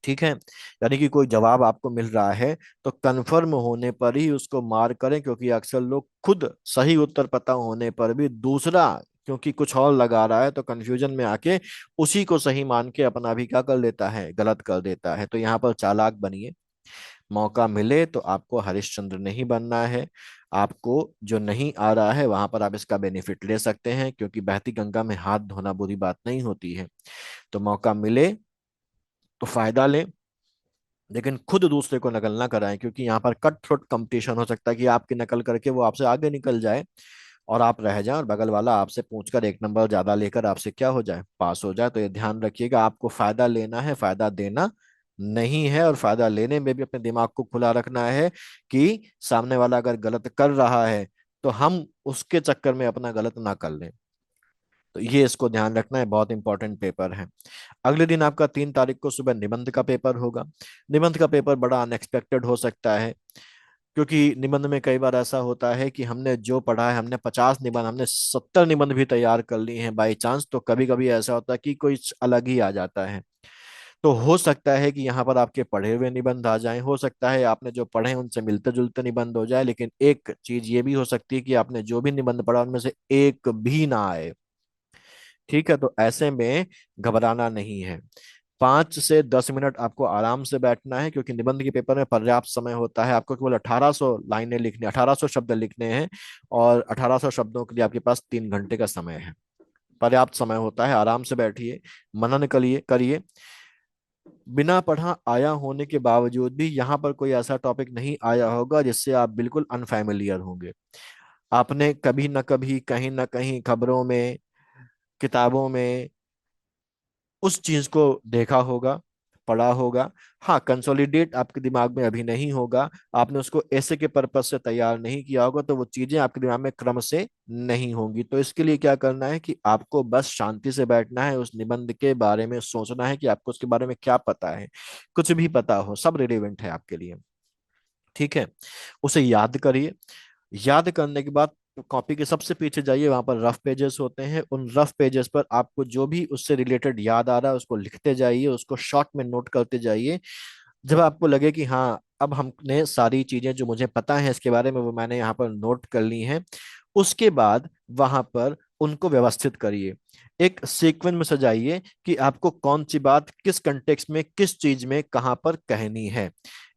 ठीक है। यानी कि कोई जवाब आपको मिल रहा है तो कंफर्म होने पर ही उसको मार करें, क्योंकि अक्सर लोग खुद सही उत्तर पता होने पर भी दूसरा क्योंकि कुछ और लगा रहा है तो कंफ्यूजन में आके उसी को सही मान के अपना भी क्या कर लेता है, गलत कर देता है। तो यहाँ पर चालाक बनिए। मौका मिले तो आपको हरिश्चंद्र नहीं बनना है। आपको जो नहीं आ रहा है वहां पर आप इसका बेनिफिट ले सकते हैं, क्योंकि बहती गंगा में हाथ धोना बुरी बात नहीं होती है। तो मौका मिले तो फायदा लें, लेकिन खुद दूसरे को नकल ना कराएं, क्योंकि यहाँ पर कट थ्रोट कंपटीशन हो सकता है कि आपकी नकल करके वो आपसे आगे निकल जाए और आप रह जाएं, और बगल वाला आपसे पूछकर 1 नंबर ज्यादा लेकर आपसे क्या हो जाए, पास हो जाए। तो ये ध्यान रखिएगा, आपको फायदा लेना है, फायदा देना नहीं है। और फायदा लेने में भी अपने दिमाग को खुला रखना है कि सामने वाला अगर गलत कर रहा है तो हम उसके चक्कर में अपना गलत ना कर लें। तो ये इसको ध्यान रखना है, बहुत इंपॉर्टेंट पेपर है। अगले दिन आपका 3 तारीख को सुबह निबंध का पेपर होगा। निबंध का पेपर बड़ा अनएक्सपेक्टेड हो सकता है, क्योंकि निबंध में कई बार ऐसा होता है कि हमने जो पढ़ा है, हमने 50 निबंध, हमने 70 निबंध भी तैयार कर लिए हैं बाई चांस, तो कभी कभी ऐसा होता है कि कोई अलग ही आ जाता है। तो हो सकता है कि यहाँ पर आपके पढ़े हुए निबंध आ जाएं, हो सकता है आपने जो पढ़े हैं उनसे मिलते जुलते निबंध हो जाए, लेकिन एक चीज ये भी हो सकती है कि आपने जो भी निबंध पढ़ा उनमें से एक भी ना आए। ठीक है, तो ऐसे में घबराना नहीं है। 5 से 10 मिनट आपको आराम से बैठना है, क्योंकि निबंध के पेपर में पर्याप्त समय होता है। आपको केवल 1800 लाइनें लिखनी, 1800 शब्द लिखने हैं, और 1800 शब्दों के लिए आपके पास 3 घंटे का समय है। पर्याप्त समय होता है, आराम से बैठिए, मनन करिए करिए। बिना पढ़ा आया होने के बावजूद भी यहाँ पर कोई ऐसा टॉपिक नहीं आया होगा जिससे आप बिल्कुल अनफैमिलियर होंगे। आपने कभी न कभी, कहीं ना कहीं, खबरों में, किताबों में उस चीज को देखा होगा, पढ़ा होगा। हाँ, कंसोलिडेट आपके दिमाग में अभी नहीं होगा, आपने उसको ऐसे के पर्पज से तैयार नहीं किया होगा, तो वो चीजें आपके दिमाग में क्रम से नहीं होंगी। तो इसके लिए क्या करना है कि आपको बस शांति से बैठना है, उस निबंध के बारे में सोचना है कि आपको उसके बारे में क्या पता है। कुछ भी पता हो, सब रिलेवेंट है आपके लिए। ठीक है, उसे याद करिए। याद करने के बाद कॉपी के सबसे पीछे जाइए, वहां पर रफ पेजेस होते हैं, उन रफ पेजेस पर आपको जो भी उससे रिलेटेड याद आ रहा है उसको लिखते जाइए, उसको शॉर्ट में नोट करते जाइए। जब आपको लगे कि हाँ, अब हमने सारी चीजें जो मुझे पता है इसके बारे में वो मैंने यहाँ पर नोट कर ली हैं, उसके बाद वहां पर उनको व्यवस्थित करिए। एक सीक्वेंस में सजाइए कि आपको कौन सी बात किस कंटेक्स्ट में, किस चीज में, कहाँ पर कहनी है।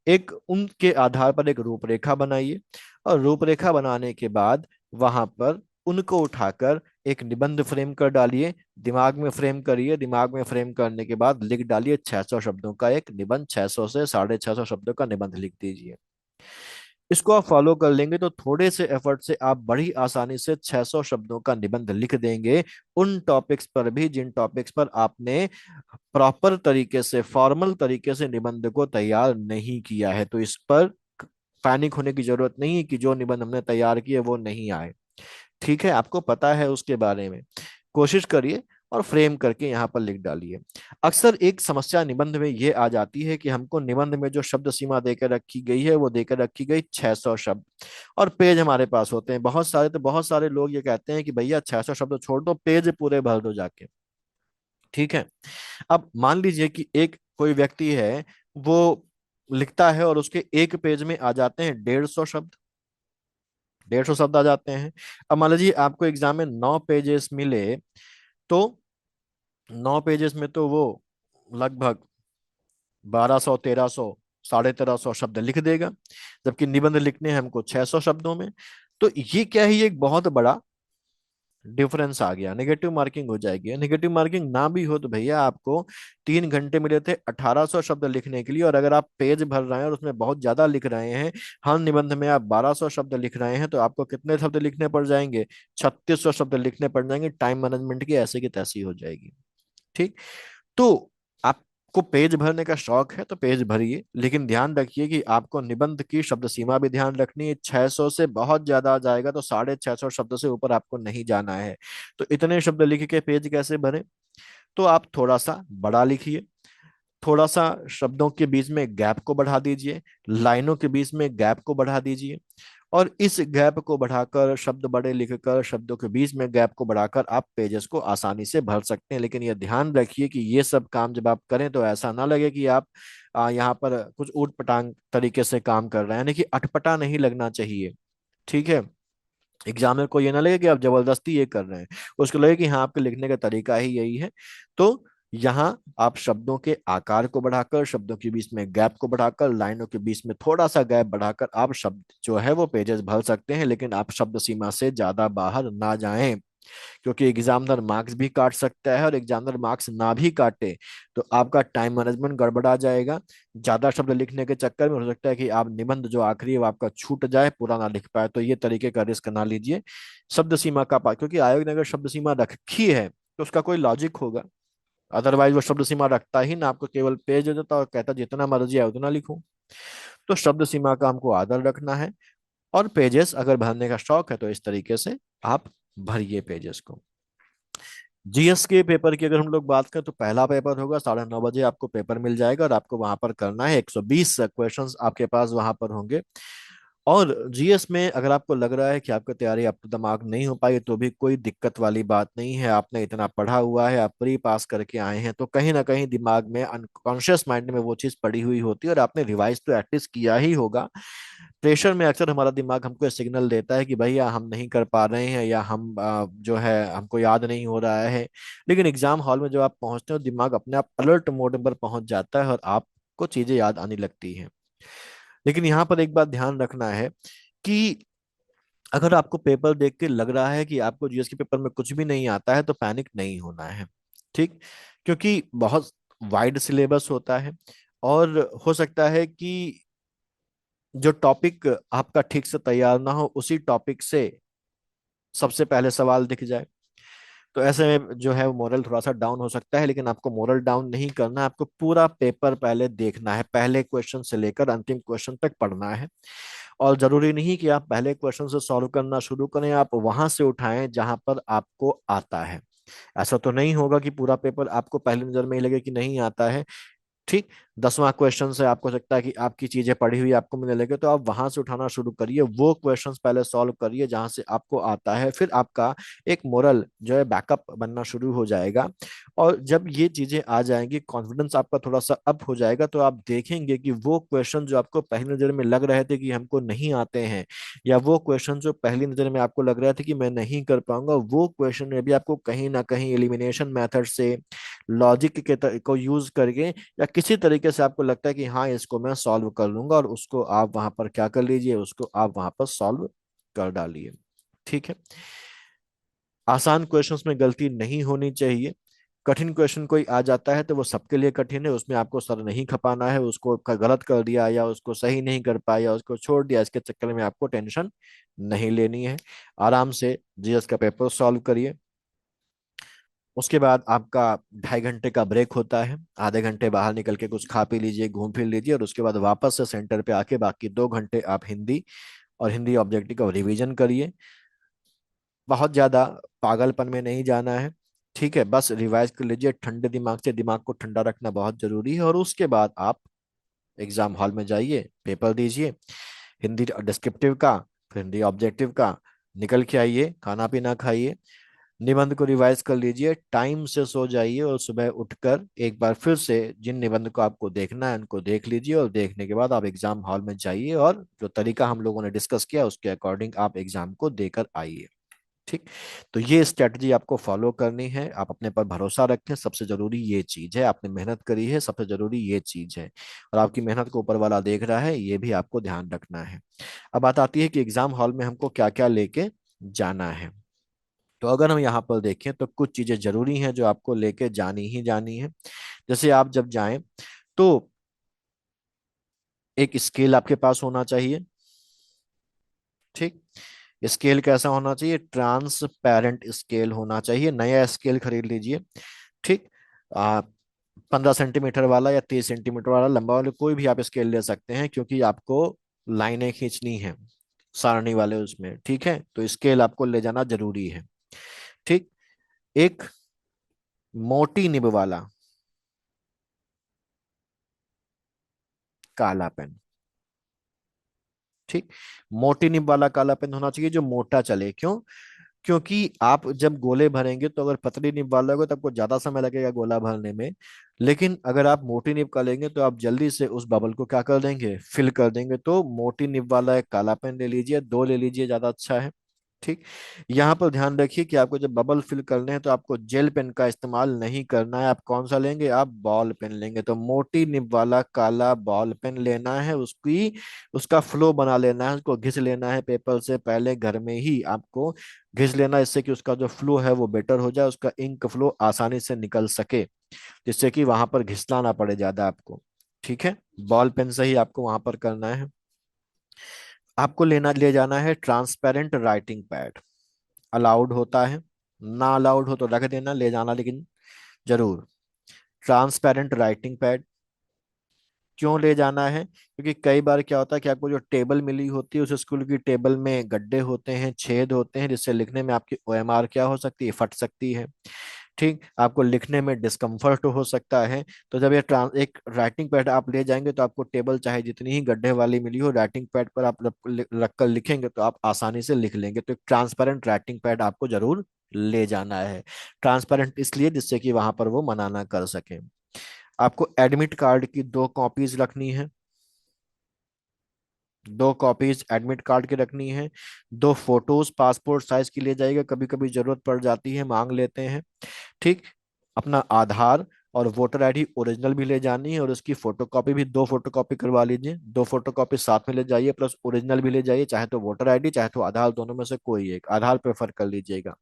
एक उनके आधार पर एक रूपरेखा बनाइए, और रूपरेखा बनाने के बाद वहां पर उनको उठाकर एक निबंध फ्रेम कर डालिए। दिमाग में फ्रेम करिए, दिमाग में फ्रेम करने के बाद लिख डालिए 600 शब्दों का एक निबंध, 600 से 650 शब्दों का निबंध लिख दीजिए। इसको आप फॉलो कर लेंगे तो थोड़े से एफर्ट से आप बड़ी आसानी से 600 शब्दों का निबंध लिख देंगे, उन टॉपिक्स पर भी जिन टॉपिक्स पर आपने प्रॉपर तरीके से, फॉर्मल तरीके से निबंध को तैयार नहीं किया है। तो इस पर पैनिक होने की जरूरत नहीं है कि जो निबंध हमने तैयार किए वो नहीं आए। ठीक है, आपको पता है उसके बारे में, कोशिश करिए और फ्रेम करके यहाँ पर लिख डालिए। अक्सर एक समस्या निबंध में ये आ जाती है कि हमको निबंध में जो शब्द सीमा देकर रखी गई है वो देकर रखी गई 600 शब्द, और पेज हमारे पास होते हैं बहुत सारे। तो बहुत सारे लोग ये कहते हैं कि भैया 600 शब्द छोड़ दो, पेज पूरे भर दो जाके। ठीक है, अब मान लीजिए कि एक कोई व्यक्ति है, वो लिखता है और उसके एक पेज में आ जाते हैं 150 शब्द, 150 शब्द आ जाते हैं। अब मान लीजिए आपको एग्जाम में 9 पेजेस मिले, तो 9 पेजेस में तो वो लगभग 1200, 1300, 1350 शब्द लिख देगा, जबकि निबंध लिखने हैं हमको 600 शब्दों में। तो ये क्या है, ये एक बहुत बड़ा डिफरेंस आ गया, नेगेटिव मार्किंग हो जाएगी। नेगेटिव मार्किंग ना भी हो तो भैया आपको 3 घंटे मिले थे 1800 शब्द लिखने के लिए, और अगर आप पेज भर रहे हैं और उसमें बहुत ज्यादा लिख रहे हैं, हर निबंध में आप 1200 शब्द लिख रहे हैं, तो आपको कितने शब्द लिखने पड़ जाएंगे? 3600 शब्द लिखने पड़ जाएंगे। टाइम मैनेजमेंट की ऐसे की तैसी हो जाएगी। ठीक, तो आपको पेज भरने का शौक है तो पेज भरिए, लेकिन ध्यान रखिए कि आपको निबंध की शब्द सीमा भी ध्यान रखनी है। 600 से बहुत ज्यादा आ जाएगा तो 650 शब्द से ऊपर आपको नहीं जाना है। तो इतने शब्द लिख के पेज कैसे भरें? तो आप थोड़ा सा बड़ा लिखिए, थोड़ा सा शब्दों के बीच में गैप को बढ़ा दीजिए, लाइनों के बीच में गैप को बढ़ा दीजिए, और इस गैप को बढ़ाकर, शब्द बड़े लिखकर, शब्दों के बीच में गैप को बढ़ाकर आप पेजेस को आसानी से भर सकते हैं। लेकिन यह ध्यान रखिए कि ये सब काम जब आप करें तो ऐसा ना लगे कि आप यहाँ पर कुछ ऊट पटांग तरीके से काम कर रहे हैं, यानी कि अटपटा नहीं लगना चाहिए। ठीक है, एग्जामिनर को ये ना लगे कि आप जबरदस्ती ये कर रहे हैं, उसको लगे कि हाँ, आपके लिखने का तरीका ही यही है। तो यहाँ आप शब्दों के आकार को बढ़ाकर, शब्दों के बीच में गैप को बढ़ाकर, लाइनों के बीच में थोड़ा सा गैप बढ़ाकर आप शब्द जो है वो पेजेस भर सकते हैं, लेकिन आप शब्द सीमा से ज्यादा बाहर ना जाएं, क्योंकि एग्जामिनर मार्क्स भी काट सकता है, और एग्जामिनर मार्क्स ना भी काटे तो आपका टाइम मैनेजमेंट गड़बड़ा जाएगा। ज्यादा शब्द लिखने के चक्कर में हो सकता है कि आप निबंध जो आखिरी है वो आपका छूट जाए, पूरा ना लिख पाए। तो ये तरीके का रिस्क ना लीजिए। शब्द सीमा का क्योंकि आयोग ने अगर शब्द सीमा रखी है तो उसका कोई लॉजिक होगा, अदरवाइज वो शब्द सीमा रखता ही ना, आपको केवल पेज दे देता और कहता जितना मर्जी है उतना लिखो। तो शब्द सीमा का हमको आदर रखना है, और पेजेस अगर भरने का शौक है तो इस तरीके से आप भरिए पेजेस को। जीएस के पेपर की अगर हम लोग बात करें तो पहला पेपर होगा 9:30 बजे, आपको पेपर मिल जाएगा और आपको वहां पर करना है। 120 क्वेश्चंस आपके पास वहां पर होंगे। और जीएस में अगर आपको लग रहा है कि आपकी तैयारी अप टू द मार्क नहीं हो पाई तो भी कोई दिक्कत वाली बात नहीं है। आपने इतना पढ़ा हुआ है, आप प्री पास करके आए हैं, तो कहीं ना कहीं दिमाग में अनकॉन्शियस माइंड में वो चीज़ पड़ी हुई होती है और आपने रिवाइज तो एटलीस्ट किया ही होगा। प्रेशर में अक्सर हमारा दिमाग हमको सिग्नल देता है कि भैया हम नहीं कर पा रहे हैं, या हम जो है हमको याद नहीं हो रहा है। लेकिन एग्जाम हॉल में जब आप पहुंचते हो दिमाग अपने आप अलर्ट मोड पर पहुंच जाता है और आपको चीजें याद आने लगती हैं। लेकिन यहाँ पर एक बात ध्यान रखना है कि अगर आपको पेपर देख के लग रहा है कि आपको जीएस के पेपर में कुछ भी नहीं आता है तो पैनिक नहीं होना है। ठीक। क्योंकि बहुत वाइड सिलेबस होता है और हो सकता है कि जो टॉपिक आपका ठीक से तैयार ना हो उसी टॉपिक से सबसे पहले सवाल दिख जाए। तो ऐसे में जो है मोरल थोड़ा सा डाउन हो सकता है, लेकिन आपको मोरल डाउन नहीं करना है। आपको पूरा पेपर पहले देखना है, पहले क्वेश्चन से लेकर अंतिम क्वेश्चन तक पढ़ना है। और जरूरी नहीं कि आप पहले क्वेश्चन से सॉल्व करना शुरू करें, आप वहां से उठाएं जहां पर आपको आता है। ऐसा तो नहीं होगा कि पूरा पेपर आपको पहली नजर में ही लगे कि नहीं आता है। ठीक। 10वां क्वेश्चन से आपको लगता है कि आपकी चीजें पढ़ी हुई आपको मिलने लगे तो आप वहां से उठाना शुरू करिए, वो क्वेश्चंस पहले सॉल्व करिए जहां से आपको आता है। फिर आपका एक मोरल जो है बैकअप बनना शुरू हो जाएगा। और जब ये चीजें आ जाएंगी, कॉन्फिडेंस आपका थोड़ा सा अप हो जाएगा, तो आप देखेंगे कि वो क्वेश्चन जो आपको पहली नजर में लग रहे थे कि हमको नहीं आते हैं, या वो क्वेश्चन जो पहली नजर में आपको लग रहा था कि मैं नहीं कर पाऊंगा, वो क्वेश्चन में भी आपको कहीं ना कहीं एलिमिनेशन मेथड से, लॉजिक को यूज करके, या किसी तरीके से आपको लगता है कि हाँ इसको मैं सॉल्व कर लूंगा, और उसको आप वहां पर क्या कर लीजिए, उसको आप वहां पर सॉल्व कर डालिए। ठीक है। आसान क्वेश्चंस में गलती नहीं होनी चाहिए। कठिन क्वेश्चन कोई आ जाता है तो वो सबके लिए कठिन है, उसमें आपको सर नहीं खपाना है, उसको गलत कर दिया या उसको सही नहीं कर पाया या उसको छोड़ दिया, इसके चक्कर में आपको टेंशन नहीं लेनी है। आराम से जीएस का पेपर सॉल्व करिए। उसके बाद आपका 2.5 घंटे का ब्रेक होता है। आधे घंटे बाहर निकल के कुछ खा पी लीजिए, घूम फिर लीजिए, और उसके बाद वापस से सेंटर पे आके बाकी 2 घंटे आप हिंदी और हिंदी ऑब्जेक्टिव का रिवीजन करिए। बहुत ज्यादा पागलपन में नहीं जाना है। ठीक है, बस रिवाइज कर लीजिए ठंडे दिमाग से, दिमाग को ठंडा रखना बहुत जरूरी है। और उसके बाद आप एग्जाम हॉल में जाइए, पेपर दीजिए हिंदी डिस्क्रिप्टिव का, फिर हिंदी ऑब्जेक्टिव का, निकल के आइए, खाना पीना खाइए, निबंध को रिवाइज कर लीजिए, टाइम से सो जाइए, और सुबह उठकर एक बार फिर से जिन निबंध को आपको देखना है उनको देख लीजिए, और देखने के बाद आप एग्जाम हॉल में जाइए और जो तरीका हम लोगों ने डिस्कस किया उसके अकॉर्डिंग आप एग्जाम को देकर आइए। ठीक। तो ये स्ट्रेटजी आपको फॉलो करनी है। आप अपने पर भरोसा रखें, सबसे जरूरी ये चीज है। आपने मेहनत करी है, सबसे जरूरी ये चीज है। और आपकी मेहनत को ऊपर वाला देख रहा है, ये भी आपको ध्यान रखना है। अब बात आती है कि एग्जाम हॉल में हमको क्या क्या लेके जाना है। तो अगर हम यहाँ पर देखें तो कुछ चीजें जरूरी हैं जो आपको लेके जानी ही जानी है। जैसे आप जब जाएं तो एक स्केल आपके पास होना चाहिए। ठीक। स्केल कैसा होना चाहिए? ट्रांसपेरेंट स्केल होना चाहिए, नया स्केल खरीद लीजिए। ठीक। आ 15 सेंटीमीटर वाला या 30 सेंटीमीटर वाला लंबा वाला कोई भी आप स्केल ले सकते हैं, क्योंकि आपको लाइनें खींचनी है सारणी वाले उसमें। ठीक है, तो स्केल आपको ले जाना जरूरी है। ठीक। एक मोटी निब वाला काला पेन। ठीक। मोटी निब वाला काला पेन होना चाहिए जो मोटा चले। क्यों? क्योंकि आप जब गोले भरेंगे तो अगर पतली निब वाला होगा तो आपको ज्यादा समय लगेगा गोला भरने में। लेकिन अगर आप मोटी निब का लेंगे तो आप जल्दी से उस बबल को क्या कर देंगे, फिल कर देंगे। तो मोटी निब वाला एक काला पेन ले लीजिए, 2 ले लीजिए, ज्यादा अच्छा है। ठीक। यहाँ पर ध्यान रखिए कि आपको जब बबल फिल करने हैं तो आपको जेल पेन का इस्तेमाल नहीं करना है। आप कौन सा लेंगे? आप बॉल पेन लेंगे। तो मोटी निब वाला काला बॉल पेन लेना है, उसकी उसका फ्लो बना लेना है, उसको घिस लेना है पेपर से पहले घर में ही आपको घिस लेना, इससे कि उसका जो फ्लो है वो बेटर हो जाए, उसका इंक फ्लो आसानी से निकल सके, जिससे कि वहां पर घिसना ना पड़े ज्यादा आपको। ठीक है, बॉल पेन से ही आपको वहां पर करना है। आपको ले जाना है ट्रांसपेरेंट राइटिंग पैड। अलाउड होता है, ना अलाउड हो तो रख देना, ले जाना लेकिन जरूर। ट्रांसपेरेंट राइटिंग पैड, क्यों ले जाना है? क्योंकि कई बार क्या होता है कि आपको जो टेबल मिली होती है उस स्कूल की टेबल में गड्ढे होते हैं, छेद होते हैं, जिससे लिखने में आपकी ओएमआर क्या हो सकती है, फट सकती है। ठीक, आपको लिखने में डिस्कम्फर्ट हो सकता है। तो जब ये एक राइटिंग पैड आप ले जाएंगे तो आपको टेबल चाहे जितनी ही गड्ढे वाली मिली हो, राइटिंग पैड पर आप रख कर लिखेंगे तो आप आसानी से लिख लेंगे। तो एक ट्रांसपेरेंट राइटिंग पैड आपको जरूर ले जाना है। ट्रांसपेरेंट इसलिए जिससे कि वहां पर वो मना ना कर सके। आपको एडमिट कार्ड की 2 कॉपीज रखनी है। 2 कॉपीज एडमिट कार्ड की रखनी है। 2 फोटोज पासपोर्ट साइज की ले जाइएगा, कभी कभी जरूरत पड़ जाती है, मांग लेते हैं। ठीक, अपना आधार और वोटर आईडी ओरिजिनल भी ले जानी है, और उसकी फोटोकॉपी भी 2 फोटोकॉपी करवा लीजिए। 2 फोटोकॉपी साथ में ले जाइए, प्लस ओरिजिनल भी ले जाइए, चाहे तो वोटर आईडी चाहे तो आधार, दोनों में से कोई एक, आधार प्रेफर कर लीजिएगा।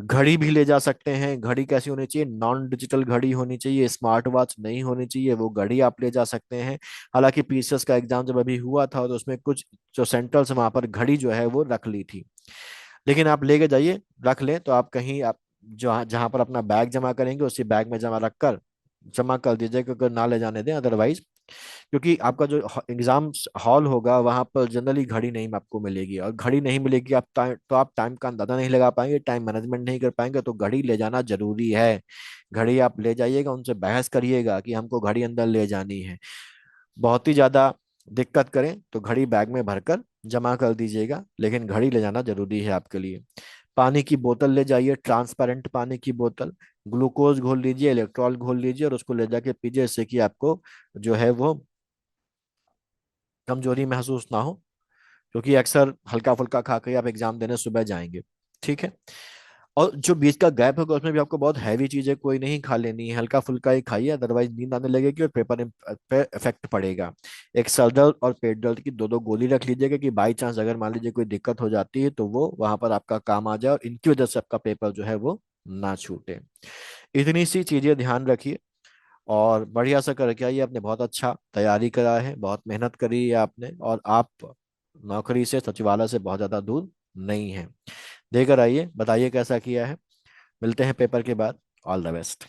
घड़ी भी ले जा सकते हैं। घड़ी कैसी होनी चाहिए? नॉन डिजिटल घड़ी होनी चाहिए, स्मार्ट वॉच नहीं होनी चाहिए, वो घड़ी आप ले जा सकते हैं। हालांकि पीसीएस का एग्जाम जब अभी हुआ था तो उसमें कुछ जो सेंटर्स वहां पर घड़ी जो है वो रख ली थी। लेकिन आप लेके जाइए, रख लें तो आप कहीं आप जहाँ जहाँ पर अपना बैग जमा करेंगे उसी बैग में जमा रख कर जमा कर दीजिए, क्योंकि ना ले जाने दें अदरवाइज। क्योंकि आपका जो एग्जाम हॉल होगा वहां पर जनरली घड़ी नहीं आपको मिलेगी, और घड़ी नहीं मिलेगी आप टाइम, तो आप टाइम का अंदाजा नहीं लगा पाएंगे, टाइम मैनेजमेंट नहीं कर पाएंगे। तो घड़ी ले जाना जरूरी है। घड़ी आप ले जाइएगा, उनसे बहस करिएगा कि हमको घड़ी अंदर ले जानी है। बहुत ही ज्यादा दिक्कत करें तो घड़ी बैग में भरकर जमा कर दीजिएगा, लेकिन घड़ी ले जाना जरूरी है आपके लिए। पानी की बोतल ले जाइए, ट्रांसपेरेंट पानी की बोतल। ग्लूकोज घोल लीजिए, इलेक्ट्रॉल घोल लीजिए और उसको ले जाके पीजिए, इससे कि आपको जो है वो कमजोरी महसूस ना हो। क्योंकि अक्सर हल्का फुल्का खा के आप एग्जाम देने सुबह जाएंगे। ठीक है। और जो बीच का गैप होगा उसमें भी आपको बहुत हैवी चीजें कोई नहीं खा लेनी है, हल्का फुल्का ही खाइए, अदरवाइज नींद आने लगेगी और पेपर पे इफेक्ट पड़ेगा। एक सर दर्द और पेट दर्द की 2-2 गोली रख लीजिएगा, कि बाई चांस अगर मान लीजिए कोई दिक्कत हो जाती है तो वो वहां पर आपका काम आ जाए और इनकी वजह से आपका पेपर जो है वो ना छूटे। इतनी सी चीजें ध्यान रखिए और बढ़िया से करके आइए। आपने बहुत अच्छा तैयारी करा है, बहुत मेहनत करी है आपने, और आप नौकरी से, सचिवालय से बहुत ज्यादा दूर नहीं है। देकर आइए, बताइए कैसा किया है। मिलते हैं पेपर के बाद। All the best.